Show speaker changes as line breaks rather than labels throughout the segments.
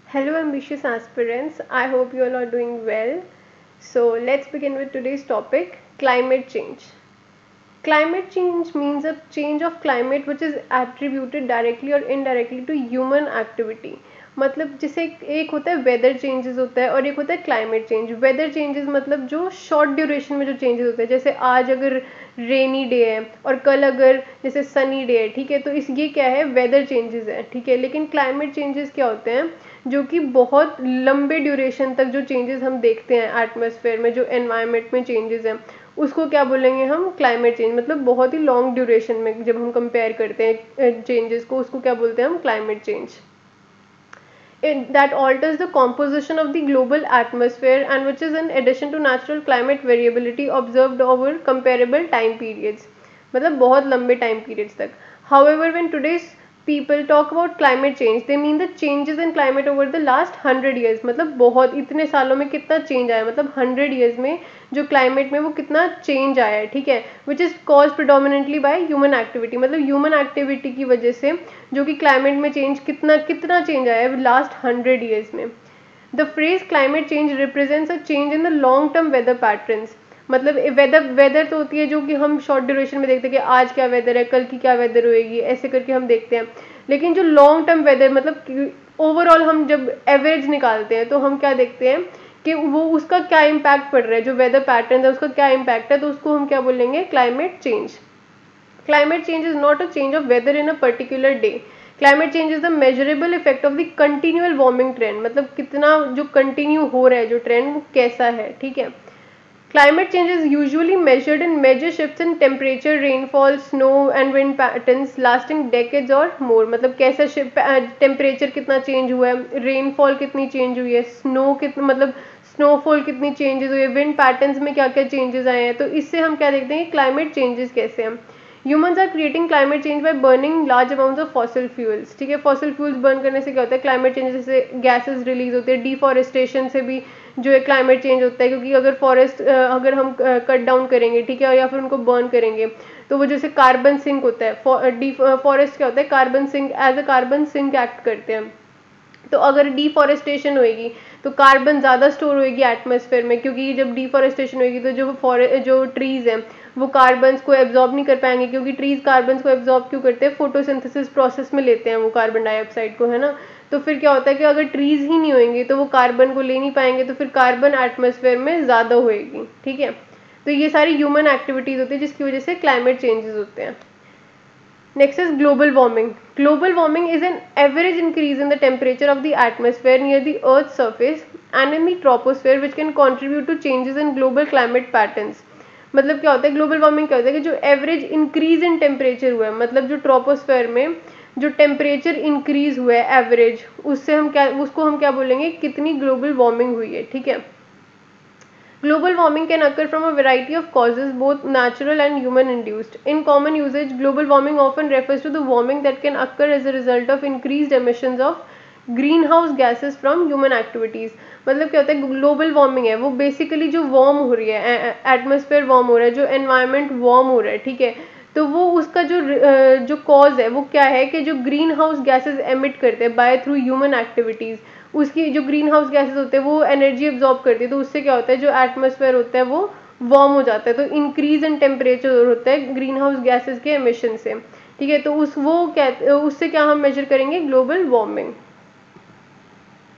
Hello, ambitious aspirants. I hope you all are doing well. So, let's begin with today's topic, climate change. Climate change means a change of climate which is attributed directly or indirectly to human activity. मतलब जैसे एक होता है weather changes होता है और एक होता है क्लाइमेट चेंज. वेदर चेंजेस मतलब जो शॉर्ट ड्यूरेशन में जो चेंजेस होते हैं, जैसे आज अगर रेनी डे है और कल अगर जैसे सनी डे है, ठीक है, तो इस ये क्या है, वेदर चेंजेस है, ठीक है. लेकिन क्लाइमेट चेंजेस क्या होते हैं, जो कि बहुत लंबे ड्यूरेशन तक जो चेंजेस हम देखते हैं एटमॉस्फेयर में, जो एनवायरनमेंट में चेंजेस हैं, उसको क्या बोलेंगे हम, क्लाइमेट चेंज. मतलब बहुत ही लॉन्ग ड्यूरेशन में जब हम कंपेयर करते हैं चेंजेस को, उसको क्या बोलते हैं हम, climate change. That alters the composition of the global atmosphere and which is in addition to natural climate variability observed over comparable time periods. मतलब बहुत लंबे time periods तक. However, when today's people talk about climate change, they mean the changes in climate over the last 100 years. मतलब बहुत इतने सालों में कितना change आया, मतलब 100 years में जो climate में वो कितना change आया है, ठीक है, which is caused predominantly by human activity. मतलब human activity की वजह से जो कि climate में change कितना कितना change आया है last 100 years में. The phrase climate change represents a change in the long term weather patterns. मतलब वेदर तो होती है जो कि हम शॉर्ट ड्यूरेशन में देखते हैं कि आज क्या वेदर है, कल की क्या वेदर होएगी, ऐसे करके हम देखते हैं. लेकिन जो लॉन्ग टर्म वेदर, मतलब ओवरऑल हम जब एवरेज निकालते हैं तो हम क्या देखते हैं कि वो उसका क्या इम्पैक्ट पड़ रहा है, जो वेदर पैटर्न है उसका क्या इम्पैक्ट है, तो उसको हम क्या बोलेंगे, climate change. Climate change is not a change of weather in a particular day. Climate change is the measurable effect of the continual warming trend. मतलब कितना जो कंटिन्यू हो रहा है जो ट्रेंड वो कैसा है, ठीक है. Climate change is usually measured in major shifts in temperature, rainfall, snow and wind patterns lasting decades or more. मतलब कैसा टेम्परेचर कितना चेंज हुआ है, रेनफॉल कितनी चेंज हुई है, स्नो कितना मतलब स्नोफॉल कितनी चेंजेस हुई है, विंड पैटर्न्स में क्या क्या चेंजेस आए हैं. तो इससे हम क्या देखते हैं, क्लाइमेट चेंजेस कैसे हैं. Humans are creating climate change by burning large amounts of fossil fuels, ठीक है. फॉसिल फ्यूल्स बर्न करने से क्या होता है, क्लाइमेट चेंज जैसे गैसेस रिलीज होते हैं. डिफॉरेस्टेशन से भी जो है क्लाइमेट चेंज होता है, क्योंकि अगर फॉरेस्ट अगर हम कट डाउन करेंगे, ठीक है, या फिर उनको बर्न करेंगे तो वो जैसे कार्बन सिंक होता है. फॉरेस्ट क्या होता है, carbon sink, as a carbon sink act करते हैं. तो अगर डिफॉरेस्टेशन होएगी तो कार्बन ज़्यादा स्टोर होएगी एटमॉस्फेयर में, क्योंकि जब डिफॉरेस्टेशन होएगी तो जो ट्रीज़ हैं वो कार्बन्स को एब्जॉर्ब नहीं कर पाएंगे, क्योंकि ट्रीज़ कार्बन्स को एब्जॉर्ब क्यों करते हैं, फोटोसिंथेसिस प्रोसेस में लेते हैं वो कार्बन डाइऑक्साइड को, है ना. तो फिर क्या होता है कि अगर ट्रीज़ ही नहीं होंगे तो वो कार्बन को ले नहीं पाएंगे, तो फिर कार्बन एटमॉस्फेयर में ज़्यादा होएगी, ठीक है. तो ये सारी ह्यूमन एक्टिविटीज़ होती है जिसकी वजह से क्लाइमेट चेंजेस होते हैं. Next is global warming. Global warming is an average increase in the temperature of the atmosphere near the Earth's surface and in the troposphere which can contribute to changes in global climate patterns. मतलब क्या होता है, global warming क्या होता है कि जो average increase in temperature हुआ है, मतलब जो ट्रोपोस्फेयर में जो टेम्परेचर इंक्रीज हुआ है एवरेज, उससे हम क्या, उसको हम क्या बोलेंगे, कितनी ग्लोबल वार्मिंग हुई है, ठीक है. Global warming can occur from a variety of causes, both natural and human induced. In common usage, global warming often refers to the warming that can occur as a result of increased emissions of greenhouse gases from human activities. मतलब क्या होता है, global warming है वो basically जो warm हो रही है, एटमॉस्फेयर वार्म हो रहा है, जो एनवायरनमेंट वार्म हो रहा है, ठीक है. तो वो उसका जो कॉज है वो क्या है कि जो ग्रीन हाउस गैसेज एमिट करते हैं बाय थ्रू ह्यूमन एक्टिविटीज़, उसकी जो ग्रीन हाउस गैसेज होते हैं वो एनर्जी एब्जॉर्ब करती है, तो उससे क्या होता है, जो एटमॉस्फेयर होता है वो वार्म हो जाता है. तो इंक्रीज इन टेम्परेचर होता है ग्रीन हाउस गैसेज के एमिशन से, ठीक है. तो उससे क्या हम मेजर करेंगे, ग्लोबल वार्मिंग.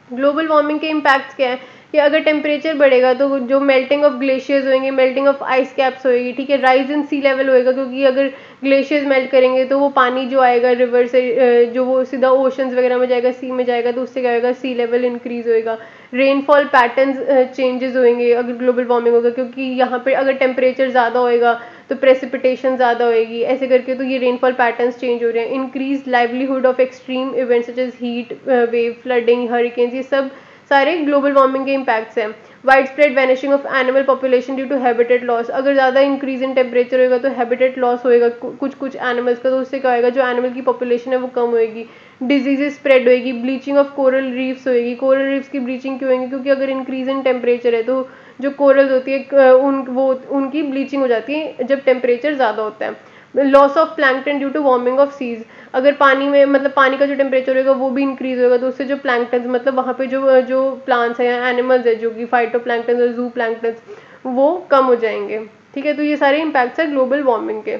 ग्लोबल वार्मिंग के इम्पैक्ट्स क्या है कि अगर टेम्परेचर बढ़ेगा तो जो मेल्टिंग ऑफ ग्लेशियर्स होंगे, मेल्टिंग ऑफ आइस कैप्स होएगी, ठीक है. राइज इन सी लेवल होएगा, क्योंकि अगर ग्लेशियर्स मेल्ट करेंगे तो वो पानी जो आएगा रिवर से जो वो सीधा ओशंस वगैरह में जाएगा, सी में जाएगा, तो उससे क्या होगा, सी लेवल इंक्रीज होएगा. रेनफॉल पैटर्न्स चेंजेस होंगे अगर ग्लोबल वार्मिंग होगा, क्योंकि यहाँ पे अगर टेम्परेचर ज़्यादा होएगा तो प्रेसिपिटेशन ज़्यादा होएगी, ऐसे करके तो ये रेनफॉल पैटर्न्स चेंज हो रहे हैं. Increase livelihood of extreme events such as heat wave, flooding, hurricanes, ये सब सारे ग्लोबल वार्मिंग के इम्पैक्ट्स हैं. Wide spread vanishing of animal population due to habitat loss. अगर ज़्यादा इंक्रीज इन टेम्परेचर होगा तो हैबिटेट लॉस होएगा कुछ एनिमल्स का, तो उससे क्या होएगा, जो एनिमल की पॉपुलेशन है वो कम होएगी. डिजीजेज स्प्रेड होएगी. ब्लीचिंग ऑफ कोरल रीफ्स होएगी. कोरल रीफ्स की ब्लीचिंग क्यों होगी, क्योंकि अगर इंक्रीज इन टेम्परेचर है तो जो कोरल्स होती है उनकी ब्लीचिंग हो जाती है जब टेम्परेचर ज़्यादा होता है। Loss of plankton due to warming of seas, अगर पानी में मतलब पानी का जो टेम्परेचर होगा वो भी इंक्रीज होगा तो उससे जो प्लैंकटन मतलब वहाँ पे जो प्लांट्स हैं या एनिमल्स है जो कि फाइटो प्लैंकटन और जू प्लैंकटन वो कम हो जाएंगे। ठीक है, तो ये सारे इम्पैक्ट्स है ग्लोबल वार्मिंग के।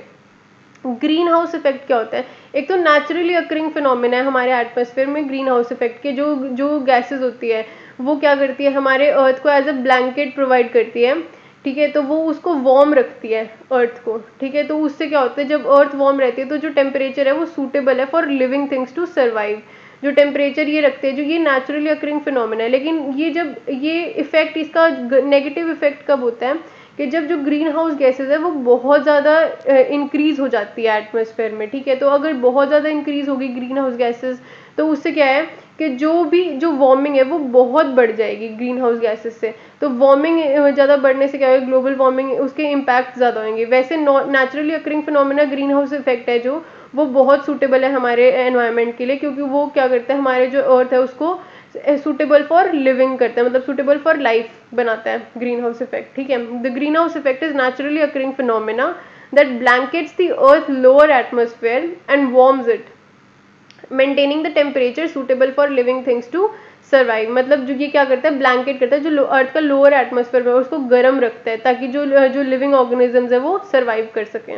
ग्रीन हाउस इफेक्ट क्या होता है? एक तो नेचुरली अकरिंग फिनोमिना है हमारे एटमॉस्फेयर में ग्रीन हाउस इफेक्ट के, जो जो गैसेस होती है वो क्या करती है, हमारे अर्थ को एज अ ब्लैंकेट प्रोवाइड करती है। ठीक है, तो वो उसको वार्म रखती है अर्थ को। ठीक है, तो उससे क्या होता है, जब अर्थ वार्म रहती है तो जो टेम्परेचर है वो सूटेबल है for living things to survive. जो टेम्परेचर ये रखते हैं, जो ये नेचुरली अकरिंग फिनोमिना है, लेकिन ये जब ये इफेक्ट, इसका नेगेटिव इफेक्ट कब होता है कि जब जो ग्रीन हाउस गैसेज है वो बहुत ज़्यादा इंक्रीज हो जाती है एटमॉस्फेयर में। ठीक है, तो अगर बहुत ज़्यादा इंक्रीज होगी ग्रीन हाउस गैसेज तो उससे क्या है कि जो वार्मिंग है वो बहुत बढ़ जाएगी ग्रीन हाउस गैसेज से। तो वार्मिंग ज़्यादा बढ़ने से क्या होगा, ग्लोबल वार्मिंग उसके इम्पैक्ट ज़्यादा होंगे। वैसे naturally occurring phenomena green house effect है जो वो बहुत सूटेबल है हमारे एनवायरनमेंट के लिए, क्योंकि वो क्या करता है, हमारे जो अर्थ है उसको सुटेबल फॉर लिविंग करता है, मतलब सुटेबल फॉर लाइफ बनाता है ग्रीन हाउस इफेक्ट। ठीक है, the green house effect is naturally occurring phenomena that blankets the earth lower atmosphere and warms it, maintaining the temperature suitable for living things to survive. मतलब जो ये क्या करता है, ब्लैंकेट करता है जो अर्थ का लोअर एटमॉस्फेयर है उसको गर्म रखता है ताकि जो लिविंग ऑर्गेनिजम्स है वो सर्वाइव कर सकें।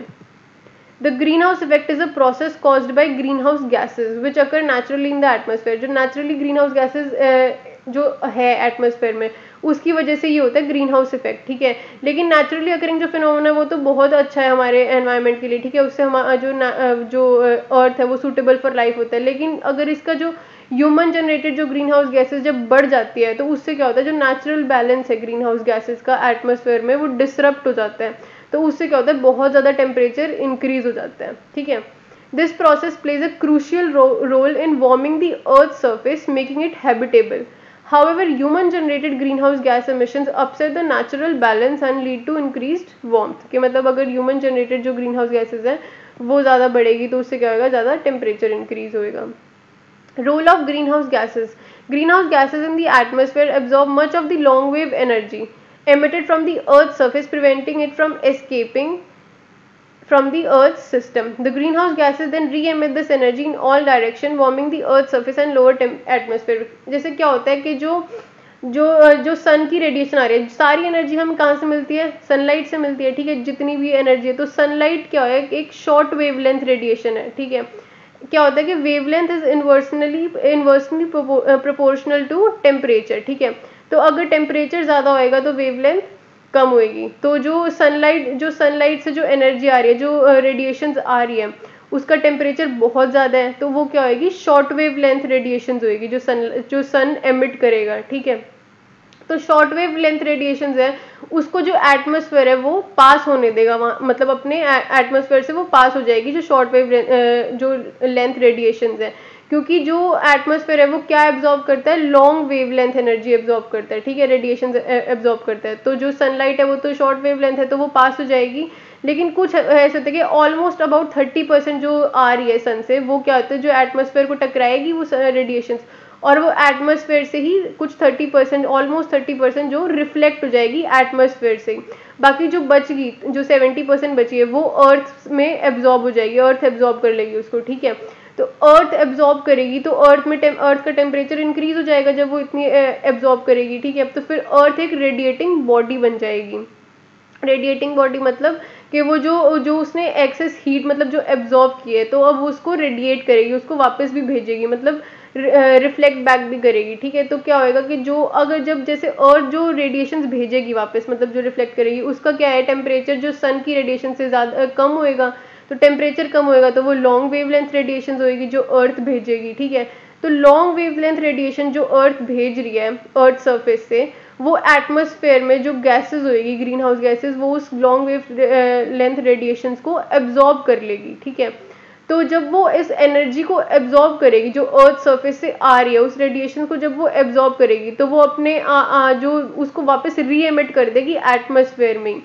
The greenhouse effect is a process caused by greenhouse gases which occur naturally in the atmosphere. जो naturally greenhouse gases जो है एटमॉस्फेयर में उसकी वजह से ये होता है ग्रीन हाउस इफेक्ट। ठीक है, लेकिन नेचुरली अकरिंग जो फिनोमेना वो तो बहुत अच्छा है हमारे एनवायरनमेंट के लिए। ठीक है, उससे हमारा जो अर्थ है वो सूटेबल फॉर लाइफ होता है। लेकिन अगर इसका जो ह्यूमन जनरेटेड जो ग्रीन हाउस गैसेज जब बढ़ जाती है तो उससे क्या होता है, जो नेचुरल बैलेंस है ग्रीन हाउस गैसेज का एटमॉस्फेयर में वो डिसरप्ट हो जाता है। तो उससे क्या होता है, बहुत ज़्यादा टेम्परेचर इंक्रीज हो जाता है। ठीक है, this process plays a crucial role in warming the earth surface making it habitable. However human generated green house gas emissions upset the natural balance and lead to increased warmth. कि मतलब अगर human generated जो green house gases है वो ज़्यादा बढ़ेगी तो उससे क्या होगा, ज़्यादा टेम्परेचर इंक्रीज होएगा। Role of greenhouse gases. Greenhouse gases in the atmosphere absorb much of the long wave energy emitted from the Earth's surface, preventing it from escaping from the Earth's system. The greenhouse gases then re-emit this energy in all direction, warming the Earth's surface and lower atmosphere. जैसे क्या होता है कि जो सन की radiation आ रही है, सारी एनर्जी हमें कहाँ से मिलती है, सनलाइट से मिलती है। ठीक है, जितनी भी एनर्जी है, तो सनलाइट क्या है, एक शॉर्ट वेवलेंथ रेडिएशन है। ठीक है, क्या होता है कि wavelength is inversely proportional to temperature. ठीक है, तो अगर टेम्परेचर ज़्यादा होएगा तो वेवलेंथ कम होएगी। तो जो सनलाइट से जो एनर्जी आ रही है, जो रेडिएशंस आ रही है, उसका टेम्परेचर बहुत ज़्यादा है तो वो क्या होएगी, शॉर्ट वेव लेंथ रेडिएशंस होएगी जो सन एमिट करेगा। ठीक है, तो शॉर्ट वेव लेंथ रेडिएशंस है उसको जो एटमॉस्फेयर है वो पास होने देगा वहाँ, मतलब अपने एटमॉस्फेयर से वो पास हो जाएगी जो शॉर्ट वेव जो लेंथ रेडिएशंस है, क्योंकि जो एटमॉस्फेयर है वो क्या एब्जॉर्ब करता है, long wave length energy absorb करता है। ठीक है, रेडिएशन एब्जॉर्ब करता है। तो जो सनलाइट है वो तो शॉर्ट वेव लेंथ है तो वो पास हो जाएगी, लेकिन कुछ ऐसे होता है कि ऑलमोस्ट अबाउट 30% जो आ रही है सन से वो क्या होता है, जो एटमॉस्फेयर को टकराएगी वो रेडिएशन, और वो एटमॉस्फेयर से ही कुछ 30%, ऑलमोस्ट 30% जो रिफ्लेक्ट हो जाएगी एटमॉस्फेयर से ही। बाकी जो बचगी, जो 70% बची है वो अर्थ में एब्जॉर्ब हो जाएगी, अर्थ एब्जॉर्ब कर लेगी उसको। ठीक है, तो अर्थ एब्जॉर्ब करेगी तो अर्थ का टेम्परेचर इंक्रीज हो जाएगा जब वो इतनी एब्जॉर्ब करेगी। ठीक है, तो फिर अर्थ एक रेडिएटिंग बॉडी बन जाएगी। रेडिएटिंग बॉडी मतलब कि वो जो उसने एक्सेस हीट मतलब जो एब्जॉर्ब की है तो अब उसको रेडिएट करेगी, उसको वापस भी भेजेगी, मतलब रिफ्लेक्ट बैक भी करेगी। ठीक है, तो क्या होएगा कि जो अगर जब जैसे अर्थ जो रेडिएशंस भेजेगी वापस, मतलब जो रिफ्लेक्ट करेगी, उसका क्या है, टेम्परेचर जो सन की रेडिएशन से ज़्यादा कम होएगा, तो टेम्परेचर कम होएगा तो वो लॉन्ग वेवलेंथ रेडिएशन होएगी जो अर्थ भेजेगी। ठीक है, तो लॉन्ग वेवलेंथ रेडिएशन जो अर्थ भेज रही है अर्थ सरफेस से, वो एटमॉस्फेयर में जो गैसेस होएगी ग्रीन हाउस गैसेस, वो उस लॉन्ग वेव लेंथ रेडिएशंस को एब्जॉर्ब कर लेगी। ठीक है, तो जब वो इस एनर्जी को एब्जॉर्ब करेगी जो अर्थ सरफेस से आ रही है, उस रेडिएशन को जब वो एब्जॉर्ब करेगी तो वो अपने जो उसको वापस री एमिट कर देगी एटमॉस्फेयर में ही।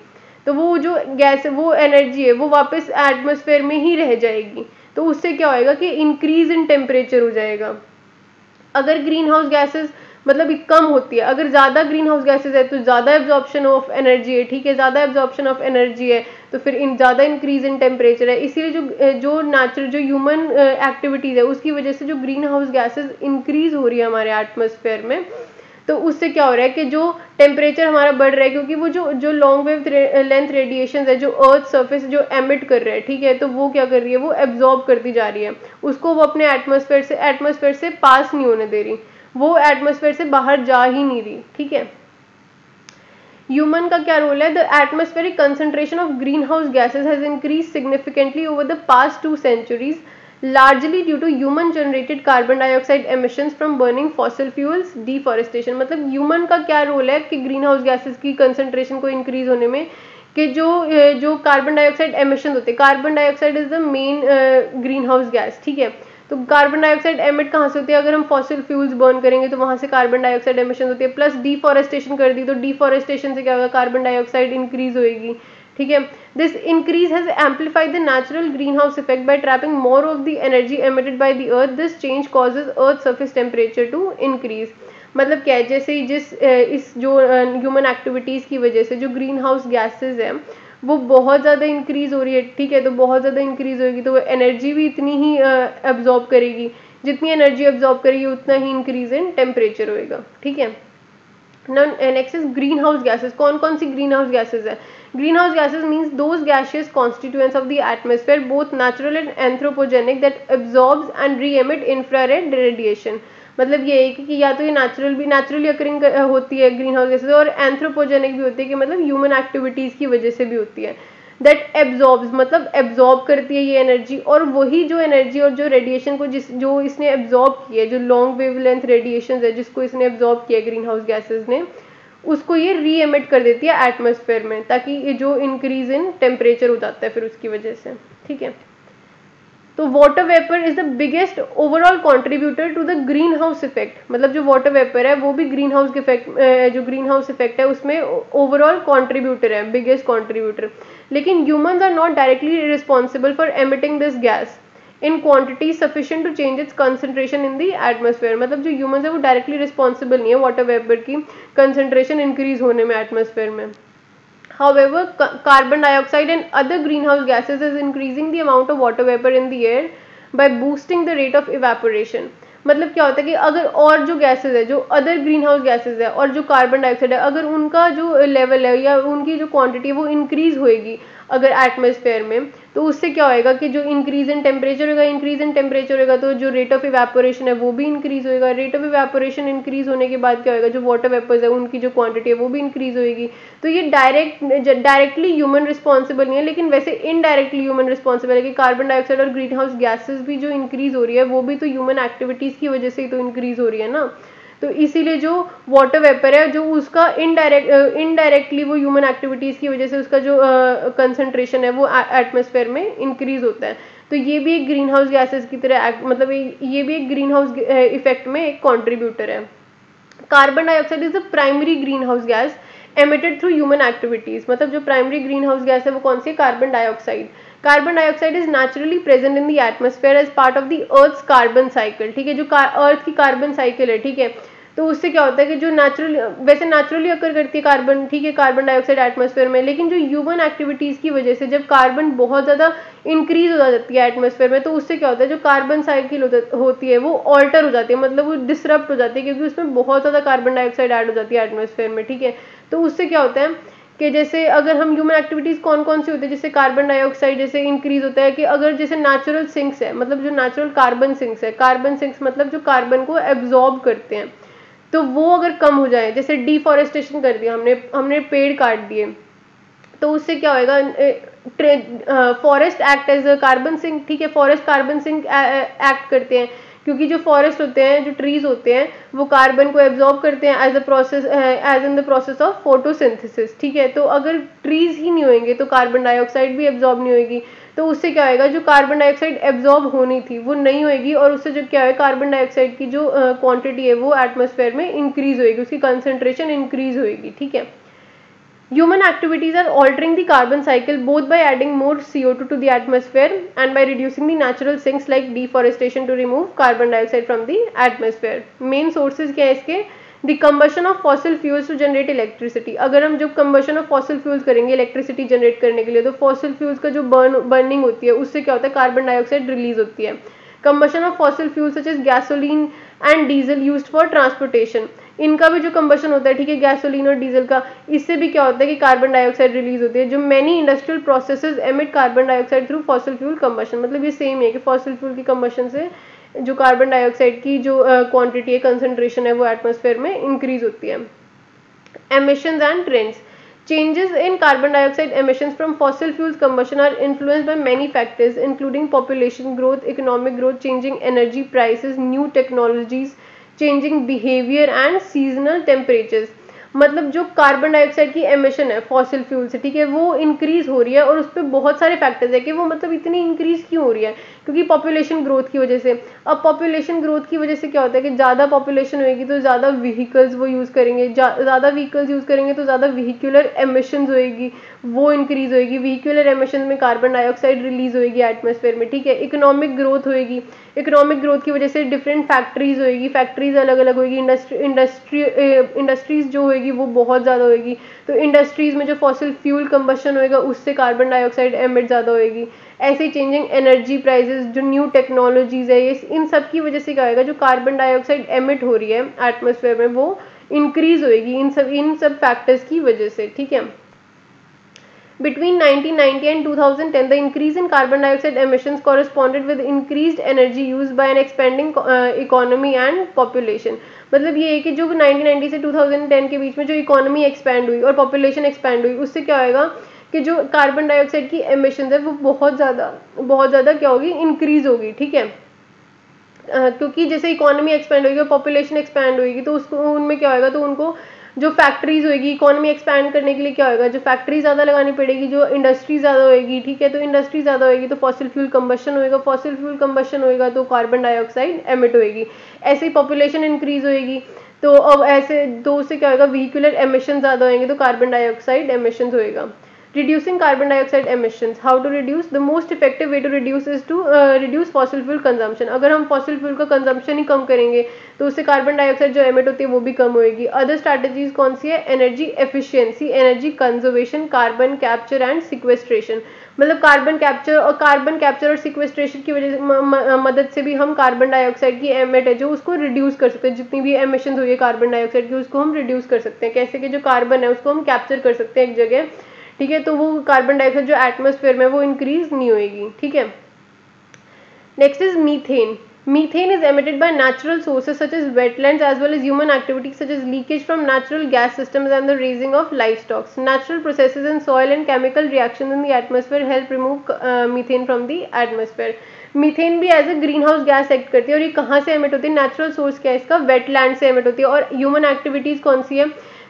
तो वो जो गैस वो एनर्जी है वो वापस एटमॉस्फेयर में ही रह जाएगी, तो उससे क्या होएगा कि इंक्रीज इन टेम्परेचर हो जाएगा। अगर ग्रीन हाउस गैसेस मतलब कम होती है। अगर ज़्यादा ग्रीन हाउस गैसेज है तो ज़्यादा एब्जॉर्प्शन ऑफ एनर्जी है, ठीक है, ज़्यादा एब्जॉर्प्शन ऑफ एनर्जी है तो फिर ज़्यादा इंक्रीज इन टेम्परेचर है। इसीलिए जो नेचुरल जो ह्यूमन एक्टिविटीज़ है उसकी वजह से जो ग्रीन हाउस गैसेज इंक्रीज हो रही है हमारे एटमॉस्फेयर में, तो उससे क्या हो रहा है कि जो टेम्परेचर हमारा बढ़ रहा है, क्योंकि वो जो लॉन्ग वेव लेंथ रेडिएशन है जो अर्थ सरफेस जो एमिट कर रहा है, ठीक है, तो वो क्या कर रही है, वो एब्जॉर्ब करती जा रही है, उसको वो अपने एटमॉस्फेयर से पास नहीं होने दे रही, वो एटमॉस्फेयर से बाहर जा ही नहीं रही, ठीक है। ह्यूमन का क्या रोल है? The atmospheric concentration of green house gases has increase significantly over the past 2 centuries, largely due to human generated carbon dioxide emissions from burning fossil fuels, deforestation। मतलब ह्यूमन का क्या रोल है कि green house gases की concentration को increase होने में, कि जो कार्बन डाइऑक्साइड एमिशन होते हैं, carbon dioxide is the main green house gas, ठीक है। तो कार्बन डाइऑक्साइड एमिट कहाँ से होती है? अगर हम फॉसिल फ्यूल्स बर्न करेंगे तो वहाँ से कार्बन डाइऑक्साइड एमिशन होती है, प्लस डिफॉरेस्टेशन कर दी तो डिफॉरेस्टेशन से क्या होगा, कार्बन डाइऑक्साइड इंक्रीज होएगी, ठीक है। This increase has amplified the natural green house effect by trapping more of the energy emitted by the earth. This change causes earth surface temperature to increase. मतलब क्या है, जैसे इस जो ह्यूमन एक्टिविटीज़ की वजह से जो ग्रीन हाउस गैसेज है वो बहुत ज़्यादा इंक्रीज हो रही है, ठीक है, तो बहुत ज़्यादा इंक्रीज होगी तो वो एनर्जी भी इतनी ही एब्जॉर्ब करेगी, जितनी एनर्जी एब्जॉर्ब करेगी उतना ही इंक्रीज इन टेम्परेचर होएगा, ठीक है। Next is green house gases. कौन कौन सी ग्रीन हाउस गैसेज है? Green house gases means those gaseous constituents of the atmosphere both natural and anthropogenic that absorbs and re emit infrared radiation. मतलब ये है कि या तो ये नेचुरली अकरिंग होती है ग्रीन हाउस गैसेज, और एंथ्रोपोजेनिक भी होती है कि मतलब ह्यूमन एक्टिविटीज़ की वजह से भी होती है। दैट एब्जॉर्ब्स मतलब एब्जॉर्ब करती है ये एनर्जी, और वही जो एनर्जी और जो रेडिएशन को जो इसने एब्जॉर्ब किया है, जो लॉन्ग वेव लेंथ रेडिएशन है जिसको इसने एब्जॉर्ब किया ग्रीन हाउस गैसेज ने, उसको ये री एमिट कर देती है एटमॉस्फेयर में, ताकि ये जो इंक्रीज इन टेम्परेचर हो जाता है फिर उसकी वजह से, ठीक है। तो water vapour is the biggest overall contributor to the green house effect. मतलब जो वाटर वेपर है वो भी ग्रीन हाउस इफेक्ट, जो ग्रीन हाउस इफेक्ट है उसमें ओवरऑल कंट्रीब्यूटर है, बिगेस्ट कंट्रीब्यूटर। लेकिन humans are not directly responsible for emitting this gas in quantity sufficient to change its concentration in the atmosphere. मतलब जो ह्यूमंस है वो डायरेक्टली रिस्पॉन्सिबल नहीं है वाटर वेपर की कंसंट्रेशन इंक्रीज होने में एटमॉस्फेयर में। However, carbon dioxide and other greenhouse gases is increasing the amount of water vapor in the air by boosting the rate of evaporation। मतलब क्या होता है कि अगर और जो गैसेज है, जो अदर ग्रीन हाउस गैसेज है और जो कार्बन डाइऑक्साइड है, अगर उनका जो लेवल है या उनकी जो क्वांटिटी है वो इंक्रीज होएगी अगर एटमॉस्फेयर में, तो उससे क्या होएगा कि जो इंक्रीज इन टेम्परेचर होगा तो जो रेट ऑफ इवेपोरेशन है वो भी इंक्रीज होएगा। रेट ऑफ इवेपोरेशन इंक्रीज होने के बाद क्या होएगा, जो वाटर वेपर्स है उनकी जो क्वांटिटी है वो भी इंक्रीज होएगी। तो ये डायरेक्टली ह्यूमन रिस्पॉन्सिबल नहीं है, लेकिन वैसे इनडायरेक्टली ह्यूमन रिस्पॉन्सिबल है कि कार्बन डाइऑक्साइड और ग्रीन हाउस गैसेज भी जो इंक्रीज हो रही है वो भी तो ह्यूमन एक्टिविटीज़ की वजह से ही तो इंक्रीज हो रही है ना। तो इसीलिए जो वाटर वेपर है जो उसका इनडायरेक्टली वो ह्यूमन एक्टिविटीज़ की वजह से उसका जो कंसंट्रेशन है वो एटमॉस्फेयर में इंक्रीज होता है। तो ये भी एक ग्रीन हाउस गैसेज की तरह मतलब ये भी एक ग्रीन हाउस इफेक्ट में एक कॉन्ट्रीब्यूटर है। Carbon dioxide is the primary green house gas emitted through human activities. मतलब जो प्राइमरी ग्रीन हाउस गैस है वो कौन सी? Carbon dioxide. Carbon dioxide is naturally present in the atmosphere as part of the earth's carbon cycle, ठीक है, जो अर्थ की कार्बन साइकिल है, ठीक है। तो उससे क्या होता है कि जो वैसे नेचुरली अकर करती है कार्बन, ठीक है, कार्बन डाइऑक्साइड एटमॉस्फेयर में, लेकिन जो ह्यूमन एक्टिविटीज़ की वजह से जब कार्बन बहुत ज़्यादा इंक्रीज हो जाती है एटमॉस्फेयर में, तो उससे क्या होता है जो कार्बन साइकिल होती है वो ऑल्टर हो जाती है, मतलब वो डिसरप्ट हो जाती है, क्योंकि उसमें बहुत ज़्यादा कार्बन डाइऑक्साइड ऐड हो जाती है एटमॉस्फेयर में, ठीक है। तो उससे क्या होता है कि जैसे अगर हम ह्यूमन एक्टिविटीज़ कौन कौन सी होती है, जैसे कार्बन डाइऑक्साइड जैसे इंक्रीज होता है कि अगर जैसे नेचुरल सिंक्स है, मतलब जो नेचुरल कार्बन सिंक्स है, कार्बन सिंक्स मतलब जो कार्बन को एब्जॉर्ब करते हैं, तो वो अगर कम हो जाए, जैसे डिफॉरेस्टेशन कर दिया हमने पेड़ काट दिए, तो उससे क्या होएगा, forest act as a carbon sink, ठीक है, फॉरेस्ट कार्बन सिंक एक्ट करते हैं, क्योंकि जो फॉरेस्ट होते हैं, जो ट्रीज होते हैं, वो कार्बन को एब्जॉर्ब करते हैं as in the process of photosynthesis, ठीक है। तो अगर ट्रीज ही नहीं होंगे तो कार्बन डाइऑक्साइड भी एब्जॉर्ब नहीं होगी, तो उससे क्या होएगा, जो कार्बन डाइऑक्साइड एब्जॉर्ब होनी थी वो नहीं होएगी, और उससे जो क्या है कार्बन डाइऑक्साइड की जो क्वांटिटी है वो एटमॉस्फेयर में इंक्रीज होएगी, उसकी कंसंट्रेशन इंक्रीज होएगी, ठीक है। Human activities are altering the carbon cycle both by adding more CO2 to the atmosphere and by reducing the natural sinks like deforestation to remove carbon dioxide from the atmosphere. Main sources क्या है इसके? The combustion of fossil fuels to generate electricity, अगर हम जब combustion of fossil fuels करेंगे electricity generate करने के लिए, तो फॉसिल फ्यूल्स का जो बर्निंग होती है उससे क्या होता है, कार्बन डाइऑक्साइड रिलीज होती है। Combustion of fossil fuels such as gasoline and diesel used for transportation, इनका भी जो कंबशन होता है, ठीक है, गैसोलीन और डीजल का, इससे भी क्या होता है कि कार्बन डाइऑक्साइड रिलीज होती है। जो many industrial processes emit carbon dioxide through fossil fuel combustion, मतलब ये सेम है कि फॉसिल फ्यूल की कंबशन से जो कार्बन डाइऑक्साइड की जो क्वांटिटी है, कंसंट्रेशन है, वो एटमॉस्फेयर में इंक्रीज होती है। Emissions and trends, changes in carbon dioxide emissions from fossil fuels combustion are influenced by many factors including population growth, economic growth, changing energy prices, new technologies, changing behavior and seasonal temperatures। मतलब जो carbon dioxide की emission है fossil fuel से, ठीक है, वो increase हो रही है और उस पर बहुत सारे फैक्टर्स है कि वो मतलब इतनी इंक्रीज क्यों हो रही है, क्योंकि पॉपुलेशन ग्रोथ की वजह से। अब पॉपुलेशन ग्रोथ की वजह से क्या होता है कि ज़्यादा पॉपुलेशन होएगी तो ज़्यादा व्हीकल्स वो यूज़ करेंगे, ज़्यादा व्हीकल्स यूज़ करेंगे तो ज़्यादा व्हीकुलर एमिशंस होएगी, वो इंक्रीज होएगी। व्हीकुलर एमिशन में कार्बन डाइऑक्साइड रिलीज होएगी एटमॉस्फेयर में, ठीक है। इकोनॉमिक ग्रोथ होएगी, इकोनॉमिक ग्रोथ की वजह से डिफरेंट फैक्ट्रीज होएगी, फैक्ट्रीज अलग अलग होएगी, इंडस्ट्रीज जो होएगी वो बहुत ज़्यादा होएगी, तो इंडस्ट्रीज में जो फॉसिल फ्यूल कंबशन होएगा उससे कार्बन डाइऑक्साइड एमिट ज़्यादा होएगी। ऐसे ही चेंजिंग एनर्जी प्राइसेस, जो न्यू टेक्नोलॉजीज है, ये इन सब की वजह से क्या होएगा, जो कार्बन डाइऑक्साइड एमिट हो रही है एटमॉस्फेयर में वो इंक्रीज होएगी इन सब फैक्टर्स की वजह से, ठीक है। Between 1990 and 2010, the increase in carbon dioxide emissions corresponded with increased energy use by an expanding economy and population। मतलब ये है कि जो 1990 से 2010 के बीच में जो इकोनॉमी एक्सपैंड हुई और पॉपुलेशन एक्सपैंड हुई, उससे क्या होएगा कि जो कार्बन डाइऑक्साइड की एमिशंस है वो बहुत ज़्यादा क्या होगी, इंक्रीज होगी, ठीक है। क्योंकि जैसे इकोनॉमी एक्सपैंड होगी और पॉपुलेशन एक्सपैंड होगी तो उसको उनमें क्या होएगा, तो उनको जो फैक्ट्रीज होएगी, इकोनॉमी एक्सपैंड करने के लिए क्या होएगा, जो फैक्ट्री ज़्यादा लगानी पड़ेगी, जो इंडस्ट्री ज़्यादा होएगी, ठीक है, तो इंडस्ट्री ज़्यादा होएगी तो फॉसिल फ्यूल कंबशन होएगा, फॉसिल फ्यूल कंबशन होएगा तो कार्बन डाइऑक्साइड एमिट होएगी। ऐसे ही पॉपुलेशन इंक्रीज होएगी तो अब ऐसे तो उससे क्या होगा, व्हीकुलर एमिशन ज़्यादा होएंगे तो कार्बन डाइऑक्साइड एमिशन होएगा। Reducing carbon dioxide emissions. How to reduce? The most effective way to reduce is to reduce fossil fuel consumption. अगर हम fossil fuel का consumption ही कम करेंगे तो उससे कार्बन डाइऑक्साइड जो एमिट होती है वो भी कम होएगी। अदर स्ट्रैटेजीज कौन सी है? Energy efficiency, energy conservation, carbon capture and sequestration. मतलब कार्बन कैप्चर और सिक्वेस्ट्रेशन की वजह से मदद से भी हम कार्बन डाइऑक्साइड की एमिट है जो उसको रिड्यूस कर सकते हैं। जितनी भी एमिशन हुई है कार्बन डाइऑक्साइड की उसको हम रिड्यूस कर सकते हैं। कैसे कि जो कार्बन है उसको हम कैप्चर कर सकते हैं एक जगह, ठीक है, तो वो कार्बन डाइऑक्साइड जो एटमॉस्फेयर में वो इंक्रीज नहीं होएगी, ठीक है। Next is methane. Methane is emitted by natural sources such as wetlands as well as human activities such as leakage from natural gas systems and the raising of livestock. Natural processes in soil and chemical reactions in the atmosphere help remove methane from the atmosphere. Methane भी as a green house gas act करती है और ये कहाँ से emit होती है? Natural source क्या है इसका? वेटलैंड से एमिट होती है। और ह्यूमन एक्टिविटीज़ कौन सी है?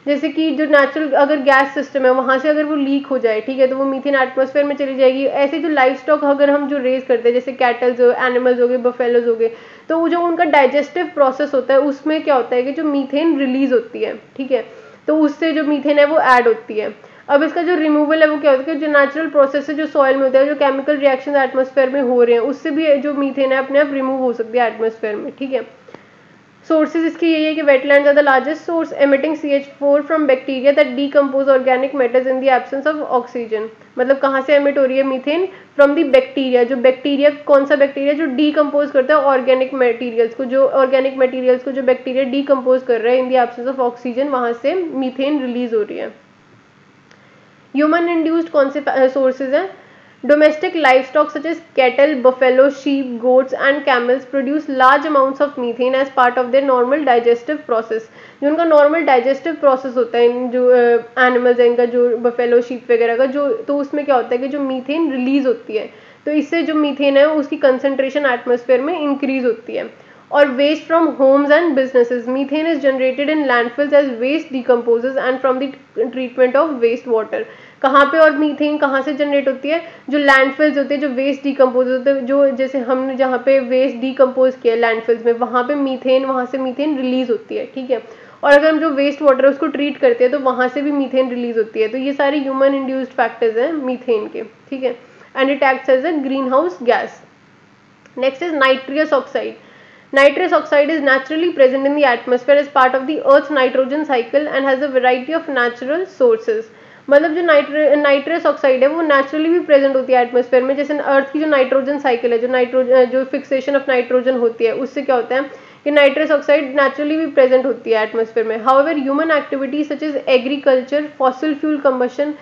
जैसे कि जो नेचुरल अगर गैस सिस्टम है वहाँ से अगर वो लीक हो जाए, ठीक है, तो वो मीथेन एटमॉस्फेयर में चली जाएगी। ऐसे जो लाइफ स्टॉक अगर हम जो रेज करते हैं जैसे कैटल्स हो, एनिमल्स हो गए, बफेलोज हो गए, तो जो उनका डाइजेस्टिव प्रोसेस होता है उसमें क्या होता है कि जो मीथेन रिलीज होती है, ठीक है, तो उससे जो मीथेन है वो ऐड होती है। अब इसका जो रिमूवल है वो क्या होता है कि जो नेचुरल प्रोसेस है जो सॉइल में होता है, जो केमिकल रिएक्शन एटमॉस्फेयर में हो रहे हैं उससे भी जो मीथेन है अपने आप रिमूव हो सकती है एटमॉस्फेयर में, ठीक है। सोर्सेज इसकी यही है कि wetlands are the largest source emitting CH4 from bacteria that decompose organic matters in the absence of oxygen. मतलब कहाँ से एमिट हो रही है मीथेन? From the bacteria. जो बैक्टीरिया, कौन सा बैक्टीरिया? जो डीकम्पोज करता है ऑर्गेनिक मटेरियल्स को, जो बैक्टीरिया डीकम्पोज कर रहा है इन द एब्सेंस ऑफ ऑक्सीजन, वहाँ से मीथेन रिलीज हो रही है। ह्यूमन इंड्यूस्ड कौन से सोर्सेज हैं? Domestic livestock such as cattle, buffalo, sheep, goats and camels produce large amounts of methane as part of their normal digestive process। जो उनका नॉर्मल डाइजेस्टिव प्रोसेस होता है इन जो एनिमल्स हैं इनका, जो बफेलो, शीप वगैरह का, जो तो उसमें क्या होता है कि जो मीथेन रिलीज होती है तो इससे जो मीथेन है उसकी कंसंट्रेशन एटमॉस्फेयर में इंक्रीज होती है। और waste from homes and businesses. Methane is generated in landfills as waste decomposes and from the treatment of waste water. कहाँ पे और मीथेन कहाँ से जनरेट होती है? जो लैंडफिल्स होते हैं, जो वेस्ट डिकम्पोज होते हैं, जो जैसे हमने जहाँ पे वेस्ट डिकम्पोज किया लैंडफिल्स में, वहाँ पे मीथेन, वहाँ से मीथेन रिलीज होती है, ठीक है। और अगर हम जो वेस्ट वाटर है उसको ट्रीट करते हैं तो वहाँ से भी मीथेन रिलीज होती है। तो ये सारे ह्यूमन इंड्यूस्ड फैक्टर्स हैं मीथेन के, ठीक है, and it acts as a green house gas. Next is nitrous oxide. Nitrous oxide is naturally present in the atmosphere as part of the Earth's nitrogen cycle and has a variety of natural sources. मतलब जो nitrous oxide है वो naturally भी present होती है atmosphere में, जैसे अर्थ की जो नाइट्रोजन साइकिल है, जो फिक्सेशन ऑफ नाइट्रोजन होती है, उससे क्या होता है कि नाइट्रस ऑक्साइड नेचुरली भी प्रेजेंट होती है एटमॉस्फेयर में. However human activities such as agriculture, fossil fuel combustion,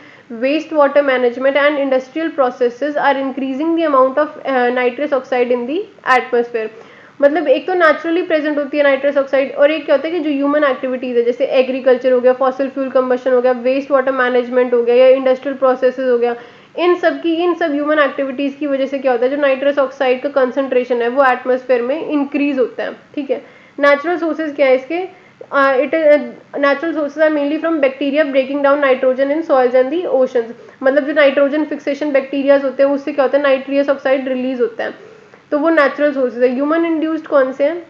waste water management and industrial processes are increasing the amount of nitrous oxide in the atmosphere. मतलब एक तो नेचुरली प्रेजेंट होती है nitrous oxide, और एक क्या होता है कि जो ह्यूमन एक्टिविटीज है, जैसे एग्रीकल्चर हो गया, फॉसिल फ्यूल कंबशन हो गया, वेस्ट वाटर मैनेजमेंट हो गया या इंडस्ट्रियल प्रोसेसेस हो गया, इन सब ह्यूमन एक्टिविटीज की वजह से क्या होता है, जो नाइट्रस ऑक्साइड का कंसंट्रेशन है वो एटमॉस्फेयर में इंक्रीज होता है. ठीक है. नेचुरल सोर्सेज क्या है इसके? Natural sources are mainly from bacteria breaking down nitrogen in soils and the oceans. मतलब जो नाइट्रोजन फिक्सेशन बैक्टीरियाज होते हैं उससे क्या होता है, नाइट्रियस ऑक्साइड रिलीज होता है, तो वो नेचुरल सोर्सेज है. ह्यूमन इंड्यूस्ड कौन से हैं?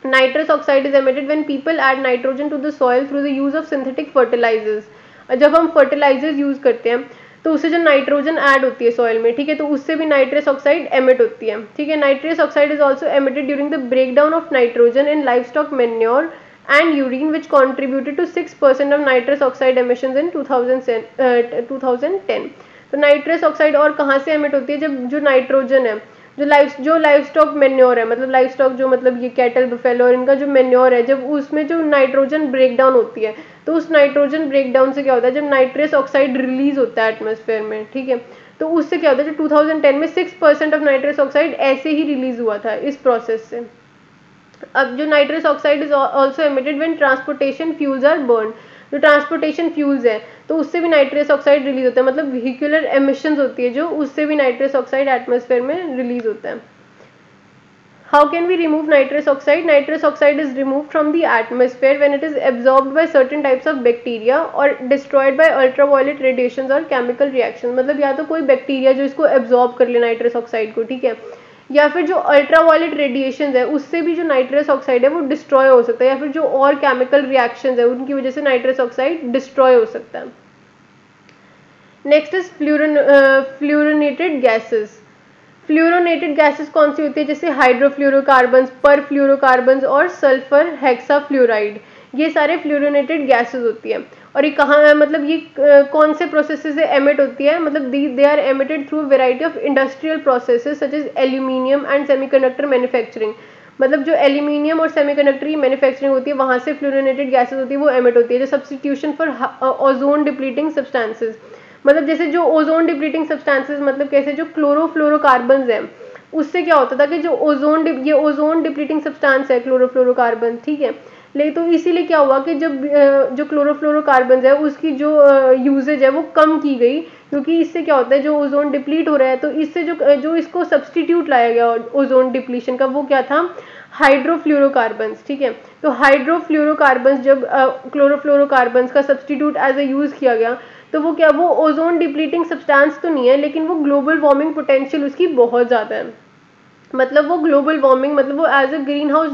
Nitrous oxide is emitted when people add nitrogen to the soil through the use of synthetic fertilizers. जब हम फर्टिलाइजर्स यूज करते हैं तो उससे जो नाइट्रोजन ऐड होती है सॉइल में, ठीक है, तो उससे भी नाइट्रस ऑक्साइड एमिट होती है. ठीक है. Nitrous oxide is also emitted during the breakdown of nitrogen in livestock manure and urine, which contributed to 6% of nitrous oxide emissions in 2010. तो नाइट्रस ऑक्साइड और कहाँ से एमिट होती है? जब जो नाइट्रोजन है, जो लाइव स्टॉक मेन्योर है, मतलब लाइव स्टॉक जो मतलब ये कैटल, बफेलो और इनका जो मेन्योर है, जब उसमें जो नाइट्रोजन ब्रेकडाउन होती है, तो उस नाइट्रोजन ब्रेकडाउन से क्या होता है, जब नाइट्रस ऑक्साइड रिलीज होता है एटमॉस्फेयर में, ठीक है, तो उससे क्या होता है, जो 2010 में 6% ऑफ नाइट्रस ऑक्साइड ऐसे ही रिलीज हुआ था इस प्रोसेस से. अब जो nitrous oxide is also emitted when transportation fuels are burn. जो ट्रांसपोर्टेशन फ्यूल्स है तो उससे भी नाइट्रस ऑक्साइड रिलीज होता है, मतलब व्हीकुलर एमिशंस होती है जो, उससे भी नाइट्रस ऑक्साइड एटमॉस्फेयर में रिलीज होता है. How can we remove nitrous oxide? Nitrous oxide is remove from the atmosphere when it is absorbed by certain types of bacteria और डिस्ट्रॉयड बाय अल्ट्रावायलेट रेडिएशंस और केमिकल रिएक्शन. मतलब या तो कोई bacteria जो इसको एब्जॉर्ब कर ले नाइट्रस ऑक्साइड को, ठीक है, या फिर जो अल्ट्रावायलेट रेडिएशंस है उससे भी जो नाइट्रस ऑक्साइड है वो डिस्ट्रॉय हो सकता है, या फिर जो और केमिकल रिएक्शंस है उनकी वजह से नाइट्रस ऑक्साइड डिस्ट्रॉय हो सकता है. Next is fluorinated gases. Fluorinated gases कौन सी होती है? जैसे हाइड्रोफ्लोरोकार्बन्स, परफ्लोरोकार्बन्स और सल्फर हेक्साफ्लोराइड, ये सारे फ्लूरोनेटेड गैसेस होती है. और ये कहाँ, मतलब ये कौन से प्रोसेसेस से एमिट होती है? मतलब they are emitted through variety of industrial processes such as aluminium and semiconductor manufacturing. मतलब जो एल्यूमिनियम और सेमीकंडक्टर की मैन्युफैक्चरिंग होती है वहाँ से फ्लूरोनेटेड गैसेस होती है वो एमिट होती है. जो substitution for ozone depleting substances, मतलब जैसे जो ओजोन डिप्लीटिंग सब्सटेंसेज, मतलब कैसे जो क्लोरोफ्लोरोकार्बन्स हैं उससे क्या होता था कि जो ये ओजोन डिप्लीटिंग सब्सटेंस है क्लोरोफ्लोरोकार्बन, ठीक है, लेकिन तो इसीलिए क्या हुआ कि जब जो क्लोरोफ्लोरोकार्बन्स है उसकी जो यूजेज है वो कम की गई, क्योंकि इससे क्या होता है जो ओजोन डिप्लीट हो रहा है तो इससे जो इसको सब्सटीट्यूट लाया गया ओजोन डिप्लीशन का वो क्या था? हाइड्रोफ्लोरोकार्बन्स. ठीक है. तो हाइड्रोफ्लोरोकार्बन्स जब क्लोरोफ्लोरोकार्बन्स का सब्सटीट्यूट एज ए यूज किया गया तो वो क्या, वो ओजोन डिप्लीटिंग सब्सटेंस तो नहीं है लेकिन वो ग्लोबल वार्मिंग पोटेंशियल उसकी बहुत ज़्यादा है. मतलब वो ग्लोबल वार्मिंग, मतलब वो as a green house